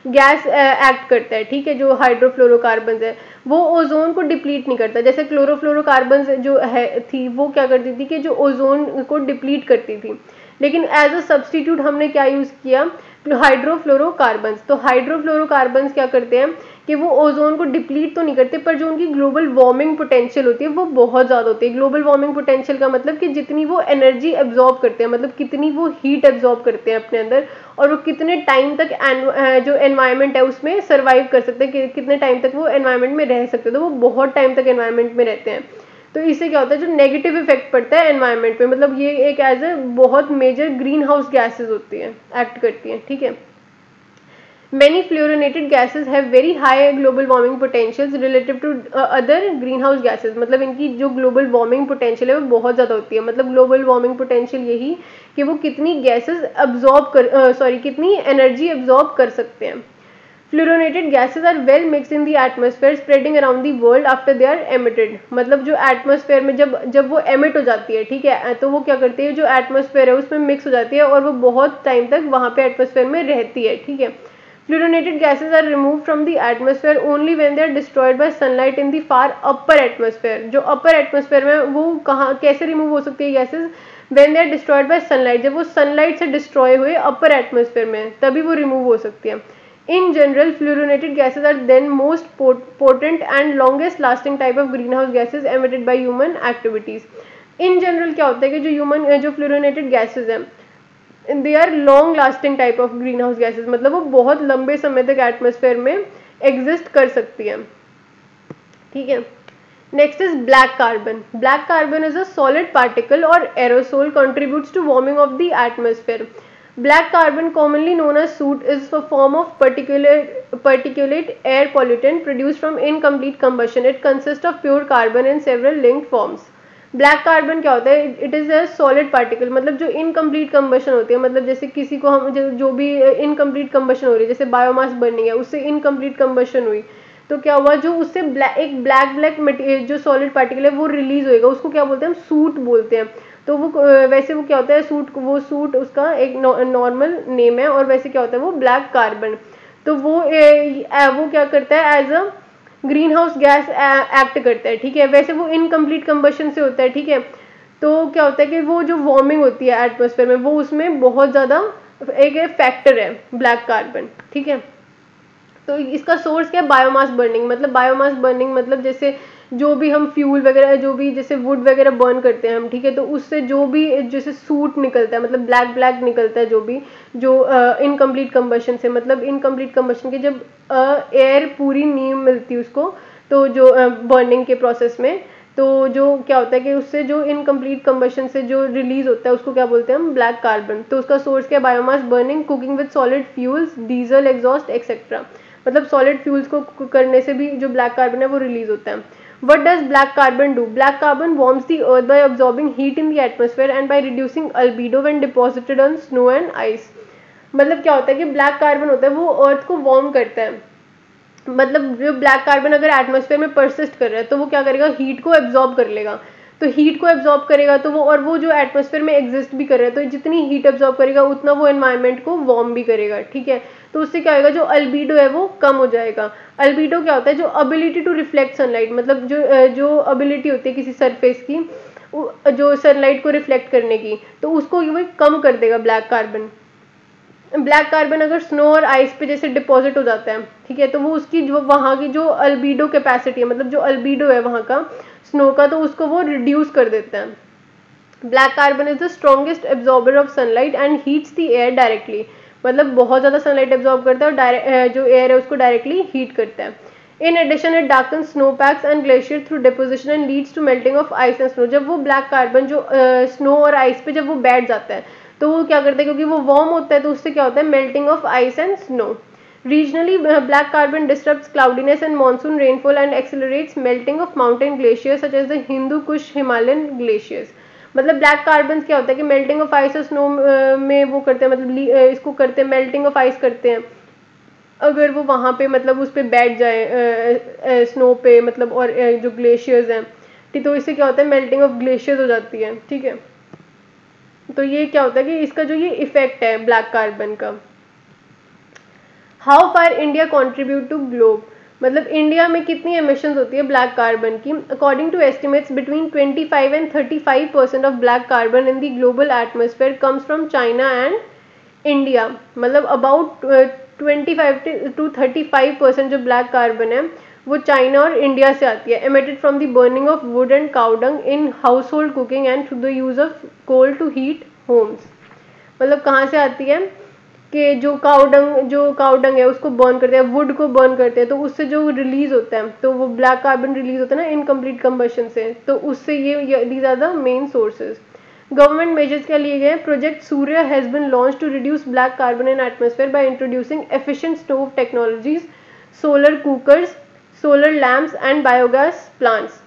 gas act करता है. ठीक है. जो हाइड्रोफ्लोरोकार्बन्स है वो ओजोन को डिप्लीट नहीं करता. जैसे क्लोरोफ्लोरोकार्बन्स जो है थी वो क्या करती थी कि जो ओजोन को डिप्लीट करती थी, लेकिन एज अ सब्सटीट्यूट हमने क्या यूज़ किया? हाइड्रोफ्लोरोकार्बन्स. तो हाइड्रोफ्लोरोकार्बन्स क्या करते हैं कि वो ओजोन को डिप्लीट तो नहीं करते पर जो उनकी ग्लोबल वार्मिंग पोटेंशियल होती है वो बहुत ज़्यादा होती है. ग्लोबल वार्मिंग पोटेंशियल का मतलब कि जितनी वो एनर्जी एब्जॉर्ब करते हैं, मतलब कितनी वो हीट एब्जॉर्ब करते हैं अपने अंदर, और वो कितने टाइम तक जो एनवायरनमेंट है उसमें सर्वाइव कर सकते हैं, कितने टाइम तक वो एनवायरनमेंट में रह सकते हैं. तो वो बहुत टाइम तक एनवायरनमेंट में रहते हैं. तो इससे क्या होता है जो नेगेटिव इफेक्ट पड़ता है एनवायरनमेंट पे, मतलब ये एक एज ए बहुत मेजर ग्रीन हाउस गैसेज होती हैं, एक्ट करती हैं. ठीक है. Many fluorinated gases have very high global warming potentials relative to other greenhouse gases. मतलब इनकी जो global warming potential है वो बहुत ज़्यादा होती है. मतलब global warming potential यही कि वो कितनी gases absorb कितनी energy absorb कर सकते हैं. Fluorinated gases are well mixed in the atmosphere, spreading around the world after they are emitted. मतलब जो atmosphere में जब वो emit हो जाती है, ठीक है, तो वो क्या करती है, जो atmosphere है उसमें mix हो जाती है और वो बहुत टाइम तक वहाँ पे atmosphere में रहती है. ठीक है. Fluorinated gases are removed from the atmosphere only when they are destroyed by sunlight in the far upper atmosphere. जो upper atmosphere में वो कहाँ कैसे remove हो सकती है gases? When they are destroyed by sunlight. जब वो sunlight से destroy हुए upper atmosphere में तभी वो remove हो सकती है. In general, fluorinated gases are then most potent and longest lasting type of greenhouse gases emitted by human activities. In general क्या होता है कि जो fluorinated gases हैं they are long lasting type of green house gases, मतलब वो बहुत लंबे समय तक एटमोसफेयर में एग्जिस्ट कर सकती है. ठीक है. Next is black carbon. Black carbon is a solid particle और aerosol contributes to warming of the atmosphere. Black carbon, commonly known as soot, is a form of particulate air pollutant produced from incomplete combustion. It consists of pure carbon in several linked forms. Black carbon क्या होता है? It is a solid particle, मतलब जो incomplete combustion होती है, मतलब जैसे किसी को हम जो भी इनकम्प्लीट कंबशन हो रही है, जैसे बायोमास बर्निंग है, उससे इनकम्प्लीट कंबशन हुई तो क्या हुआ, जो उससे एक ब्लैक जो सॉलिड पार्टिकल है वो रिलीज होएगा, उसको क्या बोलते हैं? हम सूट बोलते हैं. तो वो वैसे वो क्या होता है? सूट उसका एक नॉर्मल नेम है, और वैसे क्या होता है? वो ब्लैक कार्बन. तो वो क्या करता है? As a green house gas act करता है. ठीक है. वैसे वो इनकम्प्लीट कंबशन से होता है. ठीक है. तो क्या होता है कि वो जो वार्मिंग होती है एटमोसफेयर में, वो उसमें बहुत ज़्यादा एक फैक्टर है ब्लैक कार्बन. ठीक है. तो इसका सोर्स क्या है? Biomass burning. मतलब जैसे जो भी हम फ्यूल वगैरह, जो भी जैसे वुड वगैरह बर्न करते हैं हम. ठीक है. तो उससे जो भी जैसे सूट निकलता है, मतलब ब्लैक निकलता है, जो इनकम्प्लीट कंबशन से, मतलब इनकम्प्लीट कंबशन के जब एयर पूरी नहीं मिलती उसको, तो जो बर्निंग के प्रोसेस में, तो जो क्या होता है कि उससे जो इनकम्प्लीट कंबशन से जो रिलीज होता है उसको क्या बोलते हैं हम? Black carbon. तो उसका सोर्स क्या है? Biomass burning, cooking with solid fuels, diesel exhaust etcetera. मतलब सॉलिड फ्यूल्स को करने से भी जो ब्लैक कार्बन है वो रिलीज होता है. What does black carbon do? Black carbon warms the earth by absorbing heat in the atmosphere and by reducing albedo when deposited on snow and ice. मतलब क्या होता है कि ब्लैक कार्बन होता है वो अर्थ को वार्म करता है. मतलब जो ब्लैक कार्बन अगर एटमोसफेयर में परसिस्ट कर रहा है तो वो क्या करेगा? हीट को एब्जॉर्ब कर लेगा. तो हीट को एब्जॉर्ब करेगा तो वो जो एटमोसफेयर में एग्जिस्ट भी कर रहा है, तो जितनी हीट एब्जॉर्ब करेगा उतना वो एनवायरनमेंट को वार्म भी करेगा. ठीक है. तो उससे क्या होगा? जो अल्बीडो है वो कम हो जाएगा. अल्बीडो क्या होता है? जो एबिलिटी टू रिफ्लेक्ट सनलाइट, मतलब जो एबिलिटी होती है किसी सरफेस की जो सनलाइट को रिफ्लेक्ट करने की, तो उसको वो कम कर देगा ब्लैक कार्बन. ब्लैक कार्बन अगर स्नो और आइस पे जैसे डिपॉजिट हो जाता है, ठीक है, तो वो उसकी जो वहाँ की जो अल्बीडो कैपेसिटी है, मतलब जो अल्बीडो है वहाँ का स्नो का, तो उसको वो रिड्यूस कर देता है. Black carbon is the strongest absorber of sunlight and heats the air directly. मतलब बहुत ज़्यादा सनलाइट एब्जॉर्ब करता है और जो एयर है उसको डायरेक्टली हीट करता है. In addition it darken snow packs and glacier through deposition and leads to melting of ice and snow. जब वो ब्लैक कार्बन जो स्नो और आइस पे जब वो बैठ जाता है तो वो क्या करता है, क्योंकि वो वार्म होता है तो उससे क्या होता है? Melting of ice and snow. Regionally, black carbon disrupts cloudiness and monsoon rainfall and accelerates melting of mountain glaciers such as the Hindu Kush Himalayan glaciers. मतलब ब्लैक कार्बन क्या होता है कि मेल्टिंग ऑफ आइस और snow में वो करते हैं, मतलब इसको करते हैं, मेल्टिंग ऑफ आइस करते हैं. अगर वो वहाँ पे मतलब उस पर बैठ जाए स्नो पे, मतलब और जो ग्लेशियर्स हैं, ठीक, तो इससे क्या होता है? मेल्टिंग ऑफ ग्लेशियर्स हो जाती है. ठीक है. तो ये क्या होता है कि इसका जो ये इफेक्ट है ब्लैक कार्बन का. How far India contribute to globe. मतलब इंडिया में कितनी एमिशंस होती है ब्लैक कार्बन की? According to estimates between 25 and 35% of black carbon in the global atmosphere comes from China and India. मतलब अबाउट 25 to 35% जो black carbon है वो चाइना और इंडिया से आती है. Emitted from the burning of wood and cow dung in household cooking and through the use of coal to heat homes. मतलब कहाँ से आती है कि जो काउडंग है उसको बर्न करते हैं, वुड को बर्न करते हैं, तो उससे जो रिलीज होता है, तो वो ब्लैक कार्बन रिलीज होता है ना इनकम्प्लीट कंबशन से, तो उससे ये these are the main sources. Government measures क्या लिए गए? Project Surya has been launch to reduce black carbon in atmosphere by introducing efficient stove technologies, solar cookers, solar lamps and biogas plants.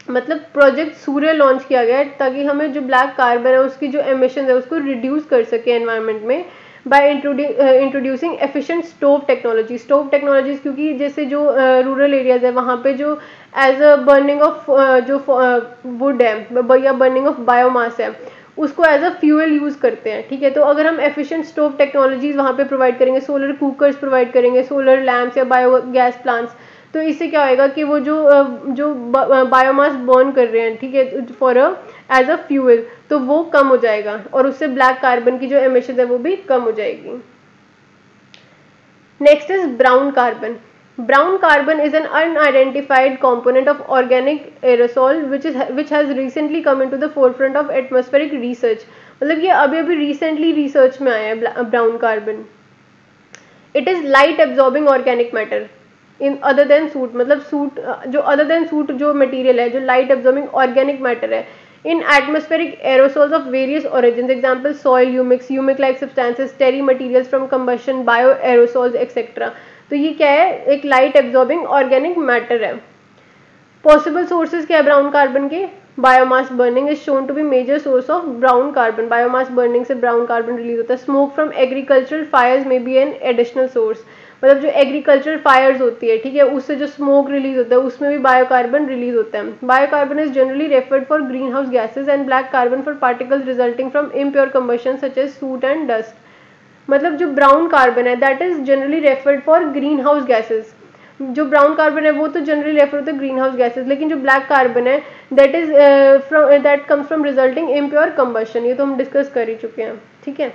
मतलब project Surya launch किया गया है ताकि हमें जो ब्लैक कार्बन है उसकी जो एमिशन है उसको रिड्यूस कर सके एनवायरनमेंट में bye introducing efficient stove technologies. क्योंकि जैसे जो रूरल एरियाज है वहाँ पे जो एज अ बर्निंग ऑफ जो वुड है या बर्निंग ऑफ बायोमास है, उसको एज अ फ्यूल यूज़ करते हैं, ठीक है। तो अगर हम एफिशिएंट स्टोव टेक्नोलॉजीज वहाँ पे प्रोवाइड करेंगे, सोलर कुकर्स प्रोवाइड करेंगे, सोलर लैम्प्स या बायोगैस प्लांट्स, तो इससे क्या होएगा कि वो जो बायोमास बर्न कर रहे हैं, ठीक है, फॉर एज अ फ्यूल, तो वो कम हो जाएगा और उससे ब्लैक कार्बन की जो एमिशन है वो भी कम हो जाएगी। Next is brown carbon. Brown carbon is an unidentified component of organic aerosol which has recently come into the forefront of atmospheric research. मतलब ये अभी अभी recently research में आया है brown carbon. It is light absorbing organic matter in other than soot. मतलब soot जो other than soot जो material है, जो light absorbing organic matter है in atmospheric aerosols of various origins. Example soil humics, humic like substances, terry materials from combustion, bioaerosols etc. तो ये क्या है, एक लाइट एब्जॉर्बिंग ऑर्गेनिक मैटर है। पॉसिबल सोर्सेज क्या है ब्राउन कार्बन के? Biomass burning is shown to be major source of brown carbon. Biomass burning से ब्राउन कार्बन रिलीज होता है। Smoke from agricultural fires may be an additional source. मतलब जो agricultural Fyers होती है, ठीक है, उससे जो स्मोक रिलीज होता है उसमें भी बायोकार्बन रिलीज होता है। Biocarbon is generally referred for green house gases and black carbon for particles resulting from impure combustion such as soot and dust. मतलब जो ब्राउन कार्बन है that is generally referred for green house gases. जो brown carbon है वो तो generally refer होता है green house gases, लेकिन जो ब्लैक कार्बन है that is that comes from resulting impure combustion. ये तो हम डिस्कस कर ही चुके हैं, ठीक है।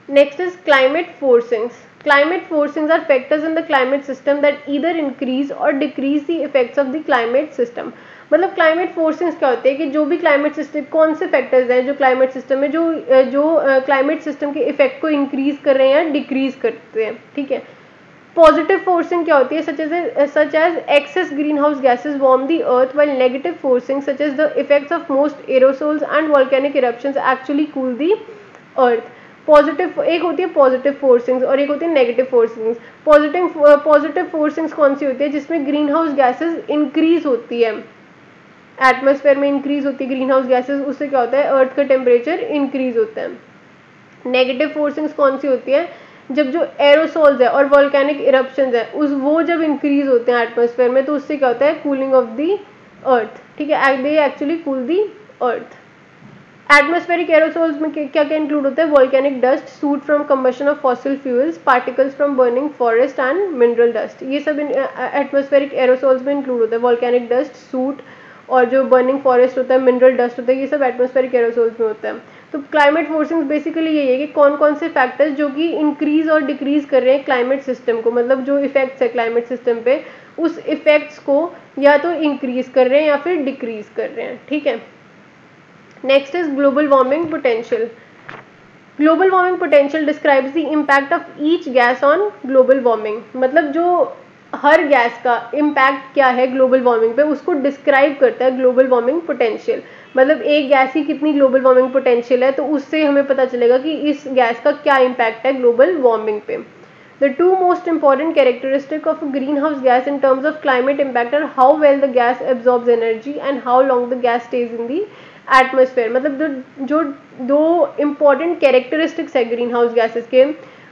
Next is climate forcings. Climate forcings are factors in the climate system that either increase or decrease the effects of the climate system. मतलब climate फोर्सिंग्स क्या होते हैं कि जो भी क्लाइमेट सिस्टम, कौन से फैक्टर्स हैं जो क्लाइमेट सिस्टम में जो क्लाइमेट सिस्टम के इफेक्ट को इंक्रीज कर रहे हैं या डिक्रीज करते हैं, ठीक है। पॉजिटिव फोर्सिंग क्या होती है? Such as excess green house gases warm the earth, while negative forcing such as the effects of most aerosols and volcanic eruptions actually cool the earth. Positive एक होती है पॉजिटिव फोर्सिंग्स और एक होती है नेगेटिव फोर्सिंग्स। पॉजिटिव फोर्सिंग्स कौन सी होती है? जिसमें ग्रीन हाउस गैसेज इंक्रीज होती है, एटमॉस्फेयर में इंक्रीज होती है ग्रीन हाउस गैसेज, उससे क्या होता है, अर्थ का टेम्परेचर इंक्रीज होता है। नेगेटिव फोर्सिंग्स कौन सी होती है? जब जो एरोसोल्स है और वोल्केनिक इरप्शंस है वो जब इंक्रीज होते हैं एटमॉस्फेयर में, तो उससे क्या होता है, कूलिंग ऑफ द अर्थ, ठीक है, they actually cool the earth. Atmospheric aerosols में क्या क्या इंक्लूड होता है? Volcanic dust, suit from combustion of fossil fuels, particles from burning forest and mineral dust. ये सब एटमॉस्फेरिक एरोसोल्स में इंक्लूड होता है। वोल्केनिक डस्ट, सूट और जो बर्निंग फॉरेस्ट होता है, मिनरल डस्ट होता है, ये सब एटमॉस्फेरिक एरोसोल्स में होता है। तो क्लाइमेट फोर्सिंग्स बेसिकली यही है कि कौन कौन से फैक्टर्स जो कि इंक्रीज और डिक्रीज कर रहे हैं क्लाइमेट सिस्टम को, मतलब जो इफेक्ट्स है क्लाइमेट सिस्टम पे, उस इफेक्ट्स को या तो इंक्रीज कर रहे हैं या फिर डिक्रीज कर रहे हैं, ठीक है। Next is global warming potential. Global warming potential describes the impact of each gas on global warming. मतलब जो हर गैस का इम्पैक्ट क्या है ग्लोबल वार्मिंग पे, उसको डिस्क्राइब करता है ग्लोबल वार्मिंग पोटेंशियल. मतलब एक गैस की कितनी ग्लोबल वार्मिंग पोटेंशियल है, तो उससे हमें पता चलेगा कि इस गैस का क्या इम्पैक्ट है ग्लोबल वार्मिंग पे. The two most important characteristics of a greenhouse gas in terms of climate impact are how well the gas absorbs energy and how long the gas stays in the atmosphere. मतलब जो दो important characteristics है green house gases के,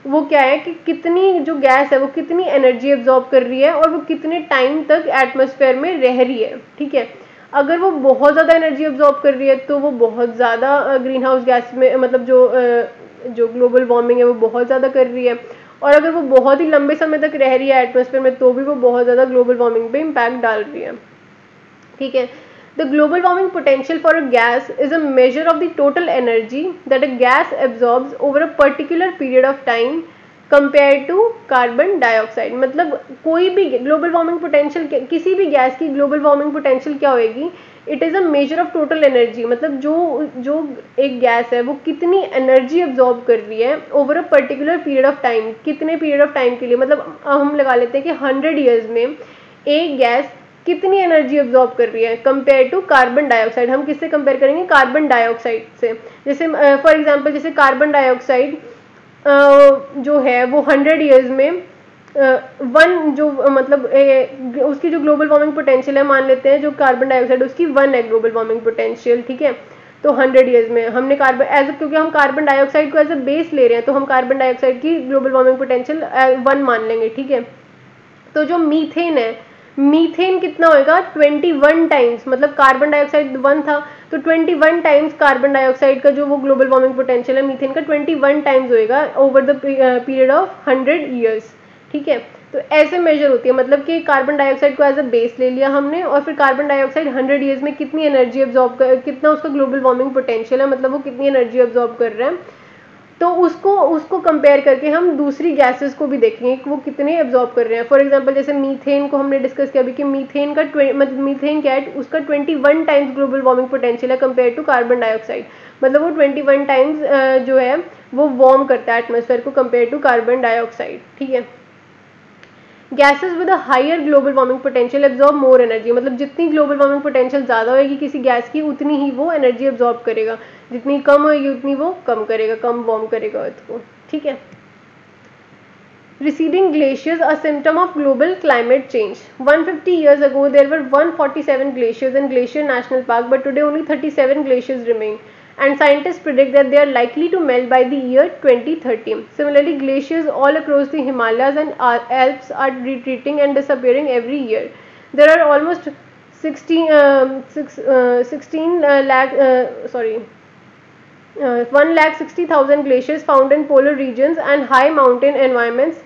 वो क्या है कि कितनी जो गैस है वो कितनी एनर्जी एब्जॉर्ब कर रही है और वो कितने टाइम तक एटमॉस्फेयर में रह रही है, ठीक है. अगर वो बहुत ज़्यादा एनर्जी एब्जॉर्ब कर रही है तो वो बहुत ज़्यादा ग्रीन हाउस गैस में, मतलब जो ग्लोबल वार्मिंग है वो बहुत ज़्यादा कर रही है. और अगर वो बहुत ही लंबे समय तक रह रही है एटमॉस्फेयर में तो भी वो बहुत ज़्यादा ग्लोबल वार्मिंग पे इम्पैक्ट डाल रही है, ठीक है. The global warming potential for a gas is a measure of the total energy that a gas absorbs over a particular period of time compare to carbon dioxide. मतलब कोई भी global warming potential, किसी भी gas की global warming potential क्या होएगी, it is a measure of total energy. मतलब जो एक गैस है वो कितनी एनर्जी एब्जॉर्ब कर रही है over a particular period of time. कितने पीरियड ऑफ टाइम के लिए, मतलब हम लगा लेते हैं कि 100 ईयर्स में एक गैस कितनी एनर्जी एब्जॉर्ब कर रही है कंपेयर टू कार्बन डाइऑक्साइड. हम किससे कंपेयर करेंगे? कार्बन डाइऑक्साइड से. जैसे फॉर एग्जांपल जैसे कार्बन डाइऑक्साइड जो है वो 100 ईयर्स में वन जो मतलब उसकी जो ग्लोबल वार्मिंग पोटेंशियल है, मान लेते हैं जो कार्बन डाइऑक्साइड उसकी 1 है ग्लोबल वार्मिंग पोटेंशियल, ठीक है. तो 100 ईयर्स में हमने कार्बन क्योंकि हम कार्बन डाइऑक्साइड को एज अ बेस ले रहे हैं तो हम कार्बन डाइऑक्साइड की ग्लोबल वार्मिंग पोटेंशियल 1 मान लेंगे, ठीक है. तो जो मीथेन है, मीथेन कितना होएगा 21 टाइम्स, मतलब कार्बन डाइऑक्साइड 1 था तो 21 टाइम्स कार्बन डाइऑक्साइड का जो वो ग्लोबल वार्मिंग पोटेंशियल है मीथेन का 21 टाइम्स होएगा over the period of 100 years. ठीक है, तो ऐसे मेजर होती है, मतलब कि कार्बन डाइऑक्साइड को एज अ बेस ले लिया हमने और फिर कार्बन डाइऑक्साइड 100 ईयर्स में कितनी एनर्जी एब्जॉर्ब कर, कितना उसका ग्लोबल वार्मिंग पोटेंशियल है, मतलब वो कितनी एनर्जी एब्जॉर्ब कर रहा है, तो उसको कंपेयर करके हम दूसरी गैसेस को भी देखेंगे कि वो कितने एब्जॉर्ब कर रहे हैं। फॉर एग्जांपल जैसे मीथेन को हमने डिस्कस किया अभी कि मीथेन का मतलब मीथेन क्या है, उसका 21 टाइम्स ग्लोबल वार्मिंग पोटेंशियल है कंपेयर टू कार्बन डाइऑक्साइड, मतलब वो 21 टाइम्स जो है वो वार्म करता है एटमॉस्फेयर को कंपेयर टू कार्बन डाइऑक्साइड। ठीक है, gases with a higher global warming potential absorb more energy, मतलब जितनी ग्लोबल वार्मिंग पोटेंशियल ज़्यादा होगी किसी गैस की उतनी ही वो एनर्जी एब्जॉर्ब करेगा, जितनी कम होगी उतनी वो कम करेगा, कम वार्म करेगा अर्थ को। ठीक है, receding glaciers a symptom of global climate change. 150 years ago there were 147 glaciers in Glacier National Park, but today only 37 glaciers remain, and scientists predict that they are likely to melt by the year 2030. Similarly, glaciers all across the Himalayas and Alps are retreating and disappearing every year. There are almost 1,60,000 glaciers found in polar regions and high mountain environments.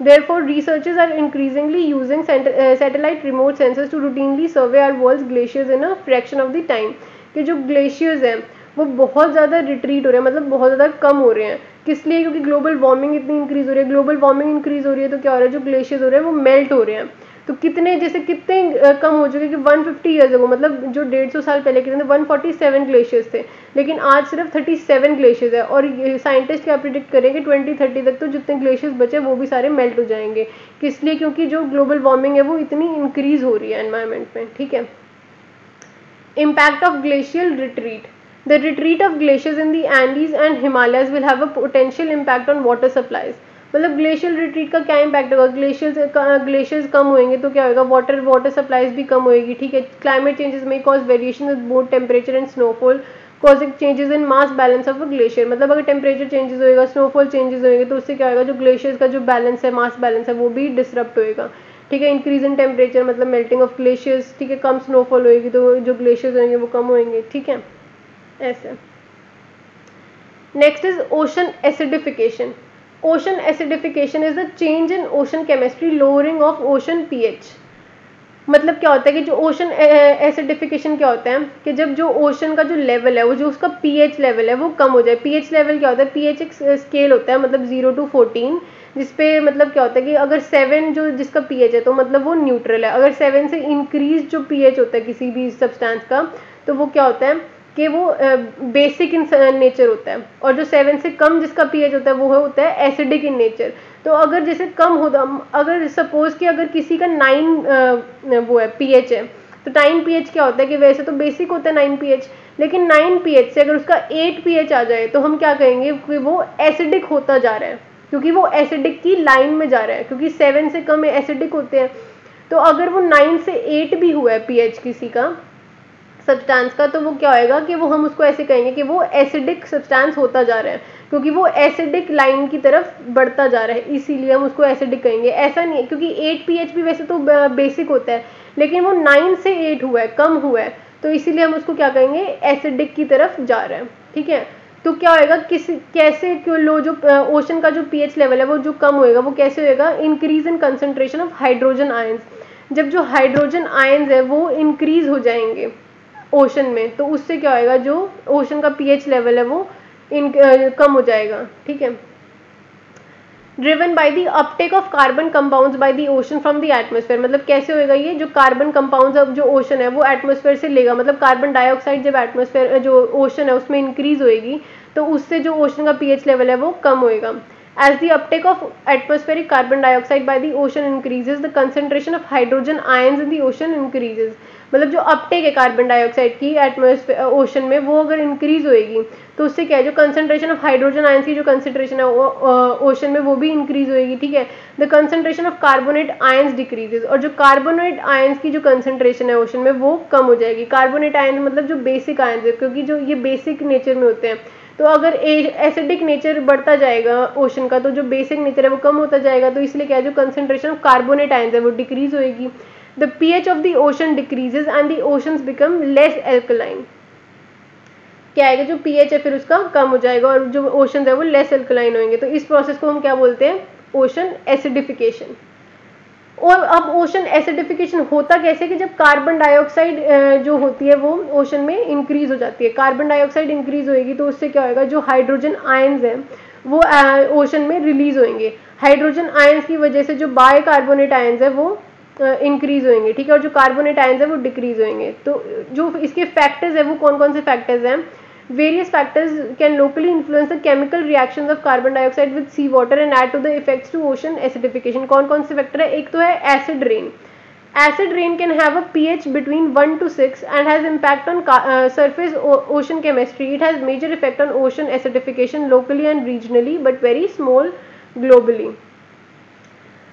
Therefore, researchers are increasingly using satellite remote sensors to routinely survey our world's glaciers in a fraction of the time. कि जो glaciers हैं वो बहुत ज़्यादा retreat हो रहे हैं, मतलब बहुत ज़्यादा कम हो रहे हैं, किस लिए, क्योंकि ग्लोबल वार्मिंग इतनी इंक्रीज़ हो रही है। ग्लोबल वार्मिंग इंक्रीज़ हो रही है तो क्या हो रहा है, जो ग्लेशियर्स हो रहे हैं वो मेल्ट हो रहे हैं। तो कितने जैसे कितने कम हो चुके कि 150 ईयर्स अगो, मतलब जो 150 साल पहले कितने 147 ग्लेशियर्स थे, लेकिन आज सिर्फ 37 ग्लेशियर्स है। और साइंटिस्ट क्या प्रिडिक्ट करें कि 2030 तक तो जितने ग्लेशियर्स बचे वो भी सारे मेल्ट हो जाएंगे। किस लिए, क्योंकि जो ग्लोबल वार्मिंग है वो इतनी इंक्रीज़ हो रही है एनवायरनमेंट में। ठीक है, impact of glacial retreat. The retreat of glaciers in the Andes and Himalayas will have a potential impact on water supplies. मतलब ग्लेशियल रिट्रीट का क्या इम्पैक्ट होगा, ग्लेशियर्स कम होंगे तो क्या होगा, वाटर सप्लाईज भी कम होएगी। ठीक है, क्लाइमेट चेंजेस में cause variation in both temperature and snowfall causing changes in mass balance of a glacier, मतलब अगर टेम्परेचर चेंजेस होएगा, स्नोफॉल चेंजेस होएंगे तो उससे क्या होगा, जो ग्लेशियर्स का जो बैलेंस है, मास बैलेंस है, वो भी डिसरप्ट होएगा। ठीक है, इंक्रीज इन टेम्परेचर मतलब मेल्टिंग ऑफ ग्लेशियर्स। ठीक है, कम स्नोफॉल होएगी तो जो ग्लेशियर्स होंगे वो कम होंगे। ठीक है, ऐसे। Next is ocean acidification. Ocean acidification is the change in ocean chemistry, lowering of ocean pH. मतलब क्या होता है कि जो ओशन एसिडिफिकेशन क्या होता है कि जब जो ओशन का जो लेवल है वो जो उसका पीएच लेवल है वो कम हो जाए। पीएच लेवल क्या होता है, पीएच एक स्केल होता है, मतलब 0 to 14, जिसपे मतलब क्या होता है कि अगर 7 जो जिसका पीएच है तो मतलब वो न्यूट्रल है। अगर 7 से इंक्रीज जो पीएच होता है किसी भी सब्सटेंस का तो वो क्या होता है कि वो बेसिक इन नेचर होता है, और जो 7 से कम जिसका पीएच होता है वो होता है एसिडिक इन नेचर। तो अगर जैसे कम होता, अगर सपोज कि अगर किसी का 9 वो है पीएच है तो 9 पीएच क्या होता है कि वैसे तो बेसिक होता है 9 पीएच, लेकिन 9 पीएच से अगर उसका 8 पीएच आ जाए तो हम क्या कहेंगे कि वो एसिडिक होता जा रहा है, क्योंकि वो एसिडिक की लाइन में जा रहा है, क्योंकि 7 से कम एसिडिक होते हैं। तो अगर वो 9 से 8 भी हुआ है पीएच किसी का सब्सटेंस का तो वो क्या होएगा कि वो हम उसको ऐसे कहेंगे कि वो एसिडिक सब्सटेंस होता जा रहा है, क्योंकि वो एसिडिक लाइन की तरफ बढ़ता जा रहा है, इसीलिए हम उसको एसिडिक कहेंगे। ऐसा नहीं है, क्योंकि 8 पीएच भी वैसे तो बेसिक होता है, लेकिन वो 9 से 8 हुआ है, कम हुआ है, तो इसीलिए हम उसको क्या कहेंगे, एसिडिक की तरफ जा रहा है। ठीक है, तो क्या होएगा, कैसे क्यों लो जो ओशन का जो पीएच लेवल है वो जो कम होएगा वो कैसे होएगा, increase in concentration of hydrogen ions. जब जो हाइड्रोजन आयंस है वो इंक्रीज हो जाएंगे ओशन में तो उससे क्या होएगा, जो ओशन का पीएच लेवल है वो कम हो जाएगा। ठीक है, driven by the Uptake of carbon compounds by the ocean from the atmosphere. मतलब कैसे होएगा ये, जो कार्बन कंपाउंड्स अब जो ओशन है वो एटमॉस्फेयर से लेगा, मतलब कार्बन डाइऑक्साइड जब एटमॉस्फेयर जो ओशन है उसमें इंक्रीज होएगी तो उससे जो ओशन का पीएच लेवल है वो कम होएगा। As the uptake of atmospheric carbon dioxide by the ocean increases, the concentration of hydrogen ions in the ocean increases. मतलब जो अपटेक है कार्बन डाइऑक्साइड की एटमॉस्फेयर ओशन में वो अगर इंक्रीज होएगी तो उससे क्या है, जो कंसंट्रेशन ऑफ हाइड्रोजन आयंस की जो कंसंट्रेशन है ओशन में वो भी इंक्रीज होएगी। ठीक है, the concentration of carbonate ions decreases, और जो कार्बोनेट आयंस की जो कंसंट्रेशन है ओशन में वो कम हो जाएगी। कार्बोनेट आयंस मतलब जो बेसिक आयंस है, क्योंकि जो ये बेसिक नेचर में होते हैं, तो अगर एसिडिक नेचर बढ़ता जाएगा ओशन का तो जो बेसिक नेचर है वो कम होता जाएगा, तो इसलिए क्या है, जो कंसंट्रेशन ऑफ कार्बोनेट आयंस है वो डिक्रीज होएगी। The pH of the ocean decreases and the oceans become less alkaline. क्या आएगा, जो pH है फिर उसका कम हो जाएगा और जो ओशन है वो लेस एल्कलाइन होंगे। तो इस प्रोसेस को हम क्या बोलते हैं, ओशन एसिडिफिकेशन। और अब ओशन एसिडिफिकेशन होता कैसे कि जब कार्बन डाइऑक्साइड जो होती है वो ओशन में इंक्रीज हो जाती है। कार्बन डाइऑक्साइड इंक्रीज होएगी तो उससे क्या होएगा, जो हाइड्रोजन आयंस हैं वो ओशन में रिलीज होंगे। हाइड्रोजन आयंस की वजह से जो बाइकार्बोनेट आयंस है वो इंक्रीज होंगे, ठीक है, और जो कार्बोनेट आयंस है वो डिक्रीज होंगे। तो जो इसके फैक्टर्स है वो कौन कौन से फैक्टर्स हैं, various factors can locally influence the chemical reactions of carbon dioxide with sea water and add to the effects to ocean acidification। कौन कौन से फैक्टर है, एक तो है acid rain। acid rain can have a pH between 1 to 6 and has impact on surface ocean chemistry। it has major effect on ocean acidification locally and regionally but very small globally।